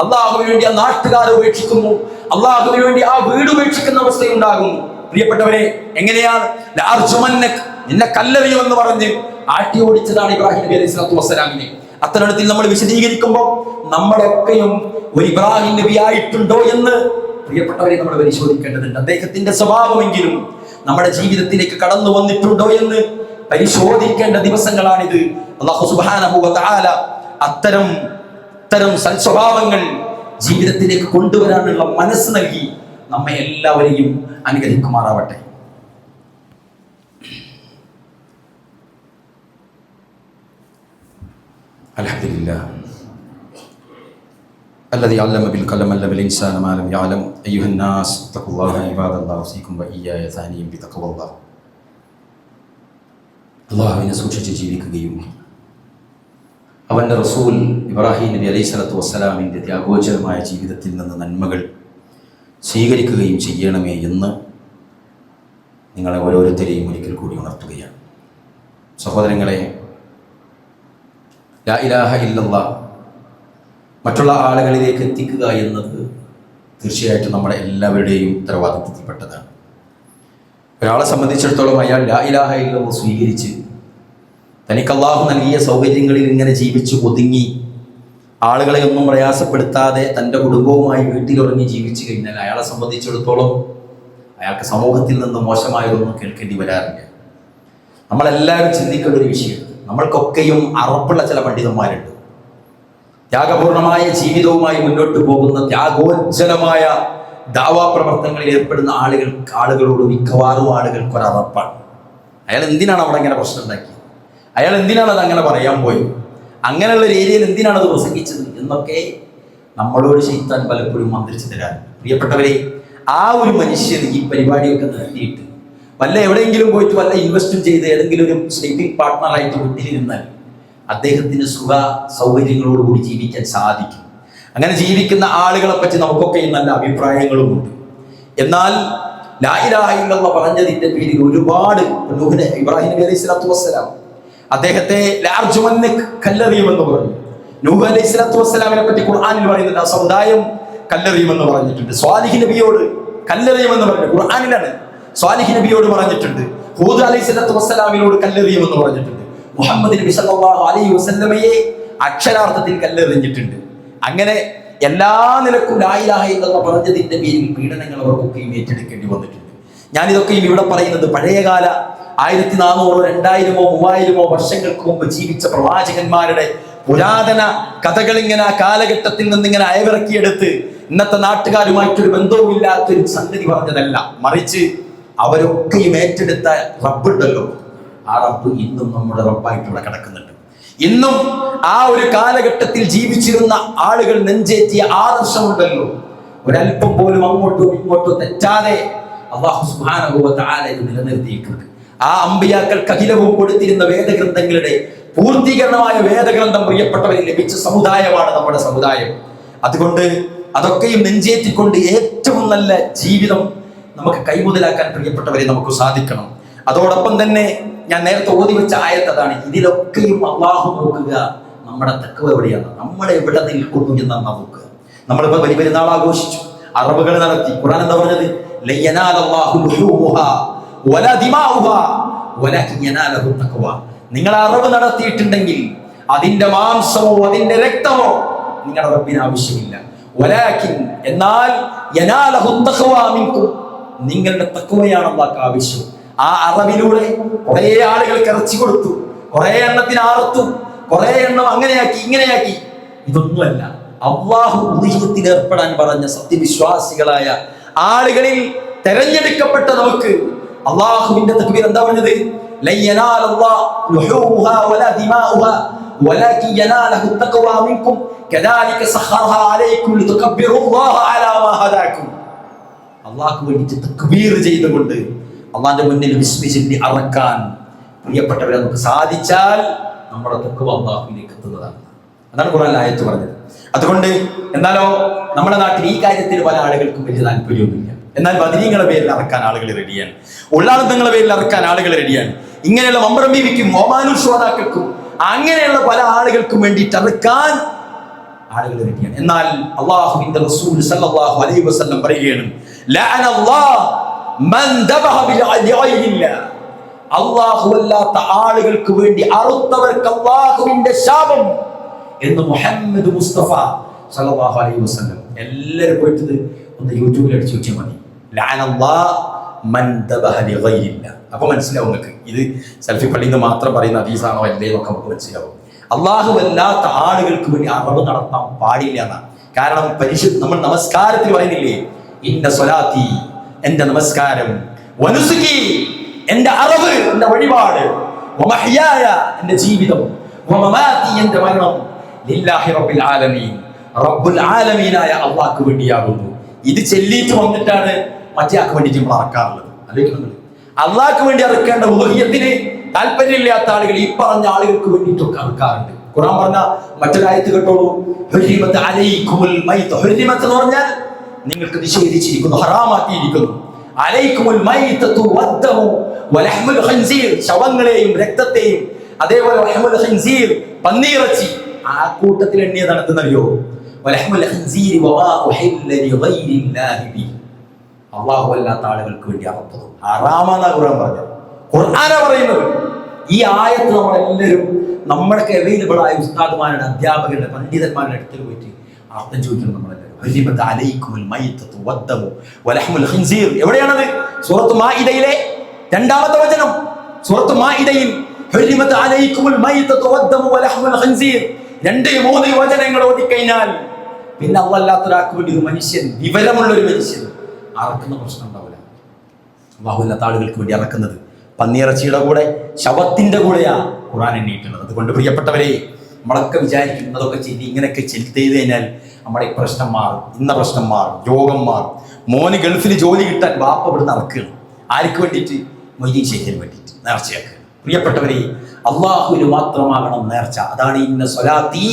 അള്ളാഹുവിന് വേണ്ടി ആ നാട്ടുകാരെ ഉപേക്ഷിക്കുന്നു, അള്ളാഹുവിന് വേണ്ടി ആ വീട് ഉപേക്ഷിക്കുന്ന അവസ്ഥയുണ്ടാകുന്നു. പ്രിയപ്പെട്ടവരെ, എങ്ങനെയാണ് നിന്നെ കല്ലെറിയുമെന്ന് പറഞ്ഞ് ആട്ടി ഓടിച്ചതാണ് ഇബ്രാഹിം നബി അലൈഹി സ്വലാത്തു വസ്സലാമിനെ. അത്തരത്തിൽ നമ്മൾ വിശദീകരിക്കുമ്പോൾ നമ്മളൊക്കെയും ഒരു ഇബ്രാഹിം നബി ആയിട്ടുണ്ടോ എന്ന് പ്രിയപ്പെട്ടവരെ നമ്മൾ പരിശോധിക്കേണ്ടതുണ്ട്. അദ്ദേഹത്തിന്റെ സ്വഭാവമെങ്കിലും നമ്മുടെ ജീവിതത്തിലേക്ക് കടന്നു വന്നിട്ടുണ്ടോ എന്ന് പരിശോധിക്കേണ്ട ദിവസങ്ങളാണിത്. അല്ലാഹു സുബ്ഹാനഹു വ തആല അത്തരം സൽസ്വഭാവങ്ങൾ ജീവിതത്തിലേക്ക് കൊണ്ടുവരാനുള്ള മനസ്സ് നൽകി നമ്മെ എല്ലാവരെയും അനുഗ്രഹിക്കുമാറാവട്ടെ. അൽഹംദുലില്ലാഹ് الذي علم بالقلم علم الإنسان ما لم يعلم أيها الناس اتقوا الله عباد الله أوصيكم وإياي ثانيا بتقوى الله. അല്ലാഹുവിനെ സൂക്ഷിച്ച് ജീവിക്കുകയും അവന്റെ റസൂൽ ഇബ്രാഹിം നബി അലൈഹി സ്വലത്തു വസ്സലാമിൻ്റെ ത്യാഗോചരമായ ജീവിതത്തിൽ നിന്ന് നന്മകൾ സ്വീകരിക്കുകയും ചെയ്യണമേ എന്ന് നിങ്ങളെ ഓരോരുത്തരെയും ഒരിക്കൽ കൂടി ഉണർത്തുകയാണ്. സഹോദരങ്ങളെ, ലാ ഇലാഹ ഇല്ലല്ലാഹ് മറ്റുള്ള ആളുകളിലേക്ക് എത്തിക്കുക എന്നത് തീർച്ചയായിട്ടും നമ്മുടെ എല്ലാവരുടെയും ഉത്തരവാദിത്വത്തിൽപ്പെട്ടതാണ്. ഒരാളെ സംബന്ധിച്ചിടത്തോളം അയാൾ ലാ ഇലാഹ ഇല്ലല്ലാഹ് സ്വീകരിച്ച് തനിക്ക് അല്ലാഹു നൽകിയ സൗകര്യങ്ങളിൽ ഇങ്ങനെ ജീവിച്ച് ഒതുങ്ങി ആളുകളെ ഒന്നും പ്രയാസപ്പെടുത്താതെ തൻ്റെ കുടുംബവുമായി വീട്ടിലുറങ്ങി ജീവിച്ചു കഴിഞ്ഞാൽ അയാളെ സംബന്ധിച്ചിടത്തോളം അയാൾക്ക് സമൂഹത്തിൽ നിന്ന് മോശമായതൊന്നും കേൾക്കേണ്ടി വരാറില്ല. നമ്മളെല്ലാവരും ചിന്തിക്കേണ്ട ഒരു വിഷയം, നമ്മൾക്കൊക്കെയും അറപ്പുള്ള ചില പണ്ഡിതന്മാരുണ്ട്. ത്യാഗപൂർണമായ ജീവിതവുമായി മുന്നോട്ട് പോകുന്ന ത്യാഗോജ്ജലമായ ദാവാ പ്രവർത്തനങ്ങളിൽ ഏർപ്പെടുന്ന ആളുകളോട് മിക്കവാറും ആളുകൾക്ക് ഒരറപ്പാണ്. അയാൾ എന്തിനാണ് അവിടെ അങ്ങനെ പ്രശ്നം ഉണ്ടാക്കിയത്? അയാൾ എന്തിനാണ് അത് അങ്ങനെ പറയാൻ പോയത്? അങ്ങനെയുള്ള ഒരു ഏരിയയിൽ എന്തിനാണ് അത് പ്രസംഗിച്ചത് എന്നൊക്കെ നമ്മളോട് ശൈത്താൻ പലപ്പോഴും മന്ത്രിച്ചു തരാൻ. പ്രിയപ്പെട്ടവരെ, ആ ഒരു മനുഷ്യൻ ഈ പരിപാടിയൊക്കെ നടത്തിയിട്ട് വല്ല എവിടെയെങ്കിലും പോയിട്ട് വല്ല ഇൻവെസ്റ്റും ചെയ്ത് ഏതെങ്കിലും ഒരു സ്ലീപ്പിംഗ് പാർട്ട്ണറായിട്ട് വീട്ടിലിരുന്നാൽ അദ്ദേഹത്തിന് സുഖ സൗകര്യങ്ങളോടുകൂടി ജീവിക്കാൻ സാധിക്കും. അങ്ങനെ ജീവിക്കുന്ന ആളുകളെ പറ്റി നമുക്കൊക്കെ നല്ല അഭിപ്രായങ്ങളുമുണ്ട്. എന്നാൽ ലാ ഇലാഹ ഇല്ലല്ലാഹ് പറഞ്ഞതിന്റെ പേരിൽ ഒരുപാട് ഇബ്രാഹിം നബി അലൈഹി സ്വലാത്തു വസ്സലാം അദ്ദേഹത്തെ ലാർജുമന്നക് കല്ലെറിയുമെന്ന് പറഞ്ഞു. നൂഹ് അലൈഹി സ്വലാത്തു വസ്സലാമിനെ പറ്റി ഖുർആനിൽ പറയുന്നുണ്ട്, ആ സമുദായം കല്ലെറിയുമെന്ന് പറഞ്ഞിട്ടുണ്ട്. സ്വാലിഹ് നബിയോട് കല്ലെറിയുമെന്ന് പറഞ്ഞു, ഖുർആനിലാണ്. സ്വാലിഹ് നബിയോട് പറഞ്ഞിട്ടുണ്ട്. ഹൂദ് അലൈഹി സ്വലാത്തു വസ്സലാമിനോട് കല്ലെറിയുമെന്ന് പറഞ്ഞിട്ടുണ്ട്. മുഹമ്മദ് നബി സല്ലല്ലാഹു അലൈഹി വസല്ലമയെ അക്ഷരാർത്ഥത്തിൽ കല്ലെറിഞ്ഞിട്ടുണ്ട്. അങ്ങനെ എല്ലാ നിലക്കും ലാ ഇലാഹ ഇല്ലല്ലാഹ് പറഞ്ഞതിന്റെ പേരിൽ പീഡനങ്ങൾ അവർക്കൊക്കെയും ഏറ്റെടുക്കേണ്ടി വന്നിട്ടുണ്ട്. ഞാനിതൊക്കെയും ഇവിടെ പറയുന്നത് പഴയകാല 1400, 2000, 3000 വർഷങ്ങൾക്ക് മുമ്പ് ജീവിച്ച പ്രവാചകന്മാരുടെ പുരാതന കഥകൾ ഇങ്ങനെ ആ കാലഘട്ടത്തിൽ നിന്നിങ്ങനെ അയവിറക്കിയെടുത്ത് ഇന്നത്തെ നാട്ടുകാരുമായിട്ടൊരു ബന്ധവുമില്ലാത്തൊരു സംഗതി പറഞ്ഞതല്ല. മറിച്ച് അവരൊക്കെയും ഏറ്റെടുത്ത റബ്ബുണ്ടല്ലോ, ആ റബ്ബ് ഇന്നും നമ്മുടെ റബ്ബായിട്ട് ഇവിടെ കിടക്കുന്നുണ്ട്. ഇന്നും ആ ഒരു കാലഘട്ടത്തിൽ ജീവിച്ചിരുന്ന ആളുകൾ നെഞ്ചേറ്റിയ ആദർശമുണ്ടല്ലോ, ഒരല്പം പോലും അങ്ങോട്ടോ ഇങ്ങോട്ടോ തെറ്റാതെ അല്ലാഹു സുബ്ഹാനഹു വ തആല ഇത് നിലനിർത്തിയിട്ടുണ്ട്. ആ അമ്പിയാക്കൾക്ക് അഖിലവും കൊടുത്തിരുന്ന വേദഗ്രന്ഥങ്ങളുടെ പൂർത്തീകരണമായ വേദഗ്രന്ഥം പ്രിയപ്പെട്ടവരിൽ ലഭിച്ച സമുദായമാണ് നമ്മുടെ സമുദായം. അതുകൊണ്ട് അതൊക്കെയും നെഞ്ചേറ്റിക്കൊണ്ട് ഏറ്റവും നല്ല ജീവിതം നമുക്ക് കൈമുതലാക്കാൻ പ്രിയപ്പെട്ടവരെ നമുക്ക് സാധിക്കണം. അതോടൊപ്പം തന്നെ ഞാൻ നേരത്തെ ഓതി വെച്ച ആയത്ത് അതാണ്. ഇതിലൊക്കെയും അള്ളാഹു നോക്കുക നമ്മുടെ തഖ്വ എവിടെയാണ്, നമ്മൾ എവിടെ നിൽക്കുന്നു എന്നാണ് നോക്കുക. നമ്മളിപ്പോ വലിയ പെരുന്നാൾ ആഘോഷിച്ചു, അറബുകൾ നടത്തി. ഖുർആൻ എന്താ പറഞ്ഞത്? നിങ്ങൾ അറബ് നടത്തിയിട്ടുണ്ടെങ്കിൽ അതിന്റെ മാംസമോ അതിന്റെ രക്തമോ നിങ്ങളുടെ റബ്ബിന് ആവശ്യമില്ല. എന്നാൽ നിങ്ങളുടെ തഖ്വയാണ് അല്ലാഹുവിന് ആവശ്യം. ആ അറബിലൂടെ കുറെ ആളുകൾക്ക് ഇറച്ചി കൊടുത്തു, കുറെ എണ്ണത്തിന് ആർത്തു, കുറെ എണ്ണം അങ്ങനെയാക്കി ഇങ്ങനെയാക്കി. ഇതൊന്നുമല്ല, അല്ലാഹു ഉദീഹത്തിൽ ഏർപ്പെടാൻ പറഞ്ഞ സത്യവിശ്വാസികളായ ആളുകളിൽ തെരഞ്ഞെടുക്കപ്പെട്ട നമുക്ക് അല്ലാഹുവിന്റെ തക്ബീർ എന്താ പറഞ്ഞത്? അല്ലാഹു വേണ്ടി തക്ബീർ ചെയ്തുകൊണ്ട് അള്ളാന്റെ മുന്നിൽ ബിസ്മി ചൊല്ലി അറക്കാൻ പ്രിയപ്പെട്ടവരെ നമുക്ക് സാധിച്ചാൽ നമ്മുടെ തഖ്വ അല്ലാഹുവിലേക്ക് എത്തുന്നതാണ്. അതാണ് ഖുർആൻ ആയത്ത് പറഞ്ഞത്. അതുകൊണ്ട് എന്നാലോ നമ്മുടെ നാട്ടിൽ ഈ കാര്യത്തിൽ പല ആളുകൾക്കും വലിയ താല്പര്യമൊന്നുമില്ല. എന്നാൽ ബദരീങ്ങളുടെ പേരിൽ ഇറക്കാൻ ആളുകൾ റെഡിയാണ്, ഉള്ളാളത്തങ്ങളുടെ പേരിൽ ഇറക്കാൻ ആളുകൾ റെഡിയാണ്. ഇങ്ങനെയുള്ള മമ്പ്രം ബീവിക്കും ഓമാനൂർ ശ്രോതാക്കൾക്കും അങ്ങനെയുള്ള പല ആളുകൾക്കും വേണ്ടിയിട്ട് ഇറക്കാൻ ആളുകൾ റെഡിയാണ്. എന്നാൽ അല്ലാഹുവിന്റെ റസൂൽ സല്ലല്ലാഹു അലൈഹി വസല്ലം പറയുകയാണ്, ലഅനല്ലാഹ് മൻ ദബഹ ബിഗൈരില്ലാ, അല്ലാഹുവല്ലാത്ത ആളുകൾക്ക് വേണ്ടി അറുത്തവർക്ക് അല്ലാഹുവിന്റെ ശാപം എന്ന് മുഹമ്മദ് മുസ്തഫ സല്ലല്ലാഹു അലൈഹി വസല്ലം. എല്ലാവരും പോയിട്ട് ഒന്ന് യൂട്യൂബിൽ അടിച്ചു നോക്കിയാൽ മതി, ലഅനല്ലാഹ് മൻ ദബഹ ബിഗൈരില്ലാ. അപ്പൊ മനസ്സിലാവും നിങ്ങൾക്ക് ഇത് സെൽഫി പള്ളിയിൽ നിന്ന് മാത്രം പറയുന്ന ഹദീസാണോ അല്ലേ എന്നൊക്കെ നമുക്ക് മനസ്സിലാവും. അല്ലാഹുവല്ലാത്ത ആളുകൾക്ക് വേണ്ടി അറവ് നടത്താൻ പാടില്ല എന്നാണ്. കാരണം നമ്മൾ നമസ്കാരത്തിൽ പറയുന്നില്ലേ, ഇന്ന സ്വലാത്തി, എന്റെ നമസ്കാരം, വനുസുകി, എന്റെ അറവ്, എന്റെ വഴിപാട്, വമഹ്യായ, എന്റെ ജീവിതം, വമമാതി, എന്റെ മരണം, ലില്ലാഹി റബ്ബിൽ ആലമീൻ, റബ്ബുൽ ആലമീനായ അല്ലാഹുവിന് വേണ്ടിയാകുന്നു. ഇത് ചെല്ലിയിട്ട് വന്നിട്ടാണ് മറ്റേ ആൾക്ക് വേണ്ടിയിട്ട് നമ്മൾ അറക്കാറുള്ളത്. അല്ലെങ്കിൽ അള്ളാഹ്ക്ക് വേണ്ടി അറക്കേണ്ട ഉദഹിയത്തിന് താല്പര്യമില്ലാത്ത ആളുകൾ ഈ പറഞ്ഞ ആളുകൾക്ക് വേണ്ടിയിട്ടൊക്കെ അറക്കാറുണ്ട്. ഖുർആൻ പറഞ്ഞ മറ്റൊരായത്ത് കേട്ടോളൂ, ഹുരിമത്ത് അലൈക്കുമുൽ മൈത്ത്. ഹുരിമത്ത് എന്ന് പറഞ്ഞാൽ നിങ്ങൾക്ക് നിഷേധിച്ചിരിക്കുന്നു, ഹറാമാക്കിയിരിക്കുന്നു. അലൈക്കുമുൽ മൈത്തതു വദ്ദമു വലഹ്മുൽ ഖൻസീർ, ശവങ്ങളെയും രക്തത്തെയും, അതേപോലെ വലഹ്മുൽ ഖൻസീർ, പന്നിയിറച്ചി. ആ കൂട്ടത്തിൽ എണ്ണിയതാണ് എന്തെന്നറിയോ? വലഹ്മുൽ ഖൻസീർ വമാ ഉഹില്ല ലിഗൈരില്ലാഹി ബിഹി, അല്ലാഹു അല്ലാത്ത ആളുകൾക്ക് വേണ്ടി അറുത്തത് ഹറാമാണെന്നാണ് ഖുർആൻ പറഞ്ഞത്. ഖുർആനാ പറയുന്നത്. ഈ ആയത്ത് നമ്മളെല്ലാവരും നമ്മൾക്ക് അവൈലബിൾ ആയ ഉസ്താദുമാരുടെ, അധ്യാപകരുടെ, പണ്ഡിതന്മാരുടെ അടുത്ത് പോയിട്ട് അർത്ഥം ചോദിക്കണം. നമ്മളെല്ലാവരും ഹുരിമത്ത് അലൈക്കുമുൽ മൈത്തതു വദ്ദമു വലഹ്മുൽ ഖിൻസീർ. എവിടെയാണത്? സൂറത്ത് മാഇദയിലെ 2-ാമത്തെ വചനം. സൂറത്ത് മാഇദയിൽ ഹുരിമത് അലൈക്കുമുൽ മൈതതു വദ്ദമു വലഹ്മുൽ ഖിൻസീർ 2-3 വചനങ്ങൾ ഓതിക്കഴിഞ്ഞാൽ പിന്നെ അല്ലാത്തൊരാൾക്ക് വേണ്ടി ഒരു മനുഷ്യൻ, വിവരമുള്ള ഒരു മനുഷ്യൻ അറക്കുന്ന പ്രശ്നം ഉണ്ടാവില്ല. അല്ലാഹുവില്ലാത്ത ആളുകൾക്ക് വേണ്ടി അറക്കുന്നത് പന്നിയിറച്ചിയുടെ കൂടെ, ശവത്തിന്റെ കൂടെയാ ഖുർആൻ എണ്ണിയിട്ടുള്ളത്. അതുകൊണ്ട് പ്രിയപ്പെട്ടവരെ, നമ്മളൊക്കെ വിചാരിക്കുന്നതൊക്കെ ചെയ്ത് ഇങ്ങനെയൊക്കെ ചെയ്ത് കഴിഞ്ഞാൽ നമ്മുടെ ഈ പ്രശ്നം മാറും, ഇന്ന പ്രശ്നം മാറും, രോഗം മാറും. മോന് ഗൾഫിൽ ജോലി കിട്ടാൻ ബാപ്പ ഇവിടുന്ന് ഇറക്കുകയാണ്. ആർക്ക് വേണ്ടിയിട്ട്? മൊയ്തീൻ ശേഖരിന് വേണ്ടിയിട്ട് നേർച്ചയാക്കുക. പ്രിയപ്പെട്ടവരെ, അള്ളാഹുവിന് മാത്രമാകണം നേർച്ച. അതാണ് ഇന്ന സ്വലാത്തി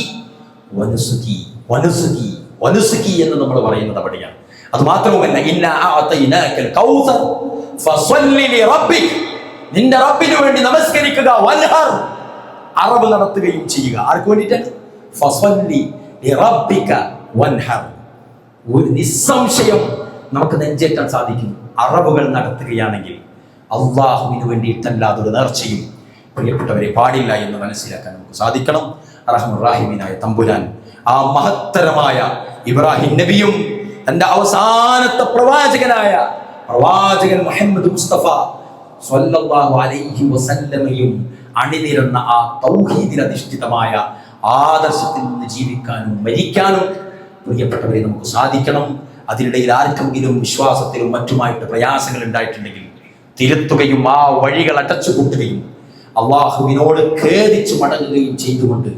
വനുസുകി, വനുസുകി, വനുസുകി എന്ന് നമ്മൾ പറയുന്നത് അവിടെയാണ്. അത് മാത്രവുമല്ല, ഇന്ന അഅതൈനാകൽ കൗസർ ഫസല്ലി ലിറബ്ബിക്, നിന്റെ റബ്ബിന് വേണ്ടി നമസ്കരിക്കുക, വൻഹർ, അറബ് നടത്തുകയും ചെയ്യുക. ആർക്ക് വേണ്ടിയിട്ടാണ്? ഫസല്ലി ലിറബ്ബിക വൻഹർ. ഒരു നിസ്സംശയം നമുക്ക് നെഞ്ചേറ്റാൻ സാധിക്കും, അറബുകൾ നടത്തുകയാണെങ്കിൽ അള്ളാഹുവിന് വേണ്ടിയിട്ടല്ലാതെ ഒരു നേർച്ചയും പ്രിയപ്പെട്ടവരെ പാടില്ല എന്ന് മനസ്സിലാക്കാൻ നമുക്ക് സാധിക്കണം. റഹ്മാൻ റഹീമിനായ തമ്പുരാൻ ആ മഹത്തരമായ ഇബ്രാഹിം നബിയും തന്റെ അവസാനത്തെ പ്രവാചകൻ മുഹമ്മദ് മുസ്തഫ സ്വല്ലല്ലാഹു അലൈഹി വസല്ലമയും അണിനിരന്ന ആ തൗഹീദിൽ അധിഷ്ഠിതമായ ആദർശത്തിൽ നിന്ന് ജീവിക്കാനും മരിക്കാനും പ്രിയപ്പെട്ടവരെ നമുക്ക് സാധിക്കണം. അതിനിടയിൽ ആർക്കെങ്കിലും വിശ്വാസത്തിലും മറ്റുമായിട്ട് പ്രയാസങ്ങൾ ഉണ്ടായിട്ടുണ്ടെങ്കിൽ തിരുത്തുകയും ആ വഴികൾ അടച്ചുപൂട്ടുകയും അള്ളാഹുവിനോട് ഖേദിച്ചു മടങ്ങുകയും ചെയ്തുകൊണ്ട്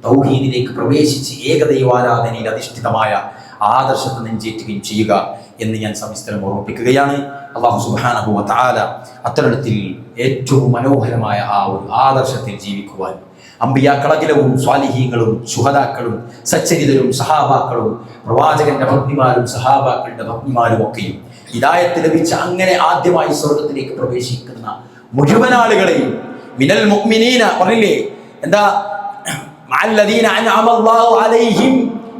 തൗഹീദിലേക്ക് പ്രവേശിച്ച് ഏകദൈവാരാധനയിൽ അധിഷ്ഠിതമായ ആദർശത്തെ നെഞ്ചേറ്റുകയും ചെയ്യുക എന്ന് ഞാൻ സവിസ്തരം ഓർമ്മിപ്പിക്കുകയാണ്. അല്ലാഹു സുബ്ഹാനഹു വ തആല അത്തരത്തിൽ ഏറ്റവും മനോഹരമായ ആ ഒരു ആദർശത്തിൽ ജീവിക്കുവാൻ അമ്പിയാക്കളകിലവും സ്വാലിഹീങ്ങളും ശുഹദാക്കളും സച്ചരിതരും സഹാബാക്കളും പ്രവാചകന്റെ ഭഗ്നിമാരും സഹാബാക്കളുടെ ഭഗ്നിമാരും ഒക്കെയും ഹിദായത്ത് ലഭിച്ച അങ്ങനെ ആദ്യമായി സ്വർഗത്തിലേക്ക് പ്രവേശിക്കുന്ന മുഴുവൻ ആളുകളെയും മിനൽ മുഅ്മിനീന പറഞ്ഞില്ലേ, എന്താ മഅല്ലദീന അൻഅമല്ലാഹു അലൈഹിം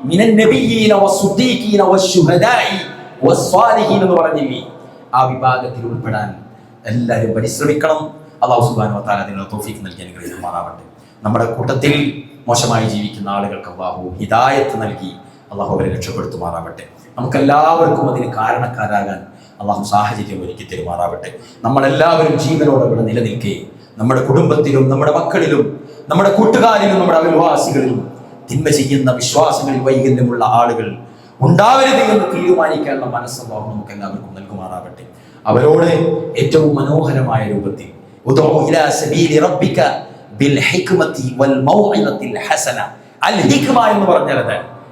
മിനൻ നബിയ്യീന വസ്സുദ്ദീഖീന വശുഹദാഇ വസ്സാലിഹീൻ എന്ന് പറഞ്ഞില്ലേ, ആ വിഭാഗത്തിൽ ഉൾപ്പെടാൻ എല്ലാവരും പരിശ്രമിക്കണം. അല്ലാഹു സുബ്ഹാനഹു വ തആല അതിനുള്ള തൗഫീഖ് നൽകി അനുഗ്രഹിക്കുമാറാവട്ടെ. നമ്മുടെ കൂട്ടത്തിൽ മോശമായി ജീവിക്കുന്ന ആളുകൾക്ക് അല്ലാഹു ഹിദായത്ത് നൽകി അല്ലാഹു അവരെ രക്ഷപ്പെടുത്തുമാറാവട്ടെ. നമുക്കെല്ലാവർക്കും അതിന് കാരണക്കാരാകാൻ അല്ലാഹു സാഹചര്യം ഒരുക്കി തരുമാറാവട്ടെ. നമ്മളെല്ലാവരും ജീവനോടെ ഇവിടെ നിലനിൽക്കേ നമ്മുടെ കുടുംബത്തിലും നമ്മുടെ മക്കളിലും നമ്മുടെ കൂട്ടുകാരിലും നമ്മുടെ അയൽവാസികളിലും തിന്മ ചെയ്യുന്ന വിശ്വാസങ്ങളിൽ വൈകല്യമുള്ള ആളുകൾ ഉണ്ടാവരുത് എന്ന് തീരുമാനിക്കാനുള്ള മനസ്സല്ലാഹു നമുക്ക് എല്ലാവർക്കും നൽകുമാറാവട്ടെ. അവരോട് ഏറ്റവും മനോഹരമായ രൂപത്തിൽ ഉദഉ ഇലാ സബീലി റബ്ബിക ബിൽ ഹിക്മതി വൽ മൗഇദത്തിൽ ഹസന. അൽ ഹിക്മ എന്ന് പറഞ്ഞാൽ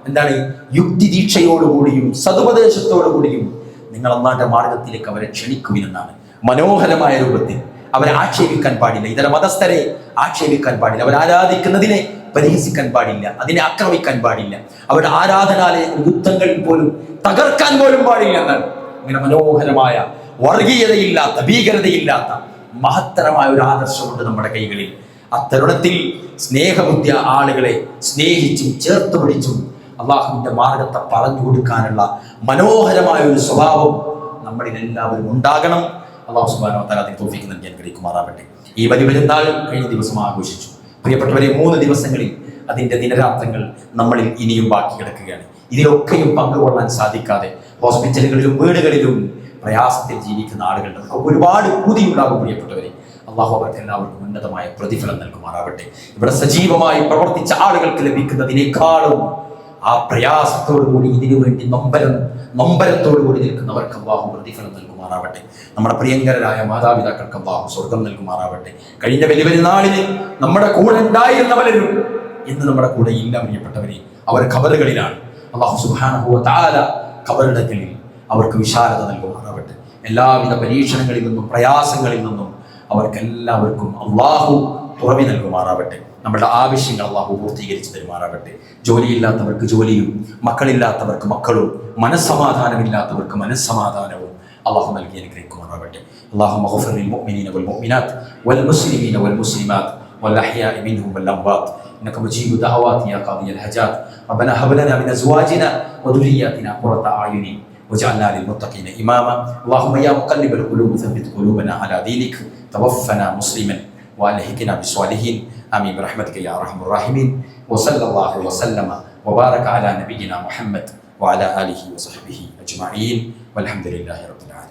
എന്താണ്? യുക്തി ദീക്ഷയോടുകൂടിയും സതുപദേശത്തോടുകൂടിയും നിങ്ങൾ അല്ലാഹുവിന്റെ മാർഗത്തിലേക്ക് അവരെ ക്ഷണിക്കുവിനെന്നാണ്. മനോഹരമായ രൂപത്തിൽ അവരെ ആക്ഷേപിക്കാൻ പാടില്ല, ഇതര മതസ്ഥരെ ആക്ഷേപിക്കാൻ പാടില്ല, അവർ ആരാധിക്കുന്നതിനെ പരിഹസിക്കാൻ പാടില്ല, അതിനെ ആക്രമിക്കാൻ പാടില്ല, അവരുടെ ആരാധനാലയങ്ങൾ യുദ്ധങ്ങളിൽ പോലും തകർക്കാൻ പോലും പാടില്ല എന്നാണ്. ഇങ്ങനെ മനോഹരമായ വർഗീയതയില്ലാത്ത ഭീകരതയില്ലാത്ത മഹത്തരമായ ഒരു ആദർശമുണ്ട് നമ്മുടെ കൈകളിൽ. അത്തരുണത്തിൽ സ്നേഹബുദ്ധിയ ആളുകളെ സ്നേഹിച്ചും ചേർത്ത് പിടിച്ചും അള്ളാഹുവിന്റെ മാർഗത്തെ പറഞ്ഞു കൊടുക്കാനുള്ള മനോഹരമായ ഒരു സ്വഭാവം നമ്മളിൽ എല്ലാവരും ഉണ്ടാകണം. അല്ലാഹു സുബ്ഹാനഹു വ തആല അതിന് തൗഫീഖ് നൽകി അനുഗ്രഹിക്കുമാറാവട്ടെ. ഈ ബലിപെരുന്നാൾ കഴിഞ്ഞ ദിവസം ആഘോഷിച്ചു. പ്രിയപ്പെട്ടവരെ, 3 ദിവസങ്ങളിൽ അതിന്റെ ദിനരാത്രങ്ങൾ നമ്മളിൽ ഇനിയും ബാക്കി കിടക്കുകയാണ്. ഇതിലൊക്കെയും പങ്കുകൊള്ളാൻ സാധിക്കാതെ ഹോസ്പിറ്റലുകളിലും വീടുകളിലും പ്രയാസത്തിൽ ജീവിക്കുന്ന ആളുകളുടെ ഒരുപാട് കൂതിയുണ്ടാകും. പ്രിയപ്പെട്ടവരെ, അള്ളാഹു അവർക്ക് എല്ലാവർക്കും ഉന്നതമായ പ്രതിഫലം നൽകുമാറാവട്ടെ. ഇവിടെ സജീവമായി പ്രവർത്തിച്ച ആളുകൾക്ക് ലഭിക്കുന്നതിനേക്കാളും ആ പ്രയാസത്തോടുകൂടി ഇതിനു വേണ്ടി നൊമ്പരത്തോടുകൂടി നിൽക്കുന്നവർക്ക് അള്ളാഹു പ്രതിഫലം നൽകുമാറാവട്ടെ. നമ്മുടെ പ്രിയങ്കരായ മാതാപിതാക്കൾക്ക് അള്ളാഹു സ്വർഗം നൽകുമാറാവട്ടെ. കഴിഞ്ഞ ബലിപെരുന്നാളിന് നമ്മുടെ കൂടെ ഉണ്ടായിരുന്ന പലരും ഇന്ന് നമ്മുടെ കൂടെ ഇല്ല. പ്രിയപ്പെട്ടവരെ, അവർ ഖബറുകളിലാണ്. അള്ളാഹു സുബ്ഹാനഹു വ തആല ഖബറിടങ്ങളിൽ അവർക്ക് വിശാലത നൽകുമാറാവട്ടെ. എല്ലാവിധ പരീക്ഷണങ്ങളിൽ നിന്നും പ്രയാസങ്ങളിൽ നിന്നും അവർക്കെല്ലാവർക്കും അള്ളാഹു പുറമെ നൽകുമാറാവട്ടെ. നമ്മുടെ ആവശ്യങ്ങൾ അള്ളാഹു പൂർത്തീകരിച്ച് തരുമാറാവട്ടെ. ജോലിയില്ലാത്തവർക്ക് ജോലിയും മക്കളില്ലാത്തവർക്ക് മക്കളും മനസ്സമാധാനമില്ലാത്തവർക്ക് മനസ്സമാധാനവും അള്ളാഹു നൽകി അനുഗ്രഹിക്കുമാറാവട്ടെ. اللهم اغفر للمؤمنين والمؤمنات والمسلمين والمسلمات والأحياء منهم والأموات إنك مجيب دعوات يا قاضي الحاجات. ربنا هب لنا من أزواجنا وذرياتنا قرة أعين واجعلنا للمتقين إماما. اللهم يا مقلب القلوب ثبت قلوبنا على دينك. توفنا مسلما وألحقنا بالصالحين. آمين برحمتك يا أرحم الراحمين. وصلى الله وسلم وبارك على نبينا محمد وعلى آله وصحبه أجمعين والحمد لله رب العالمين.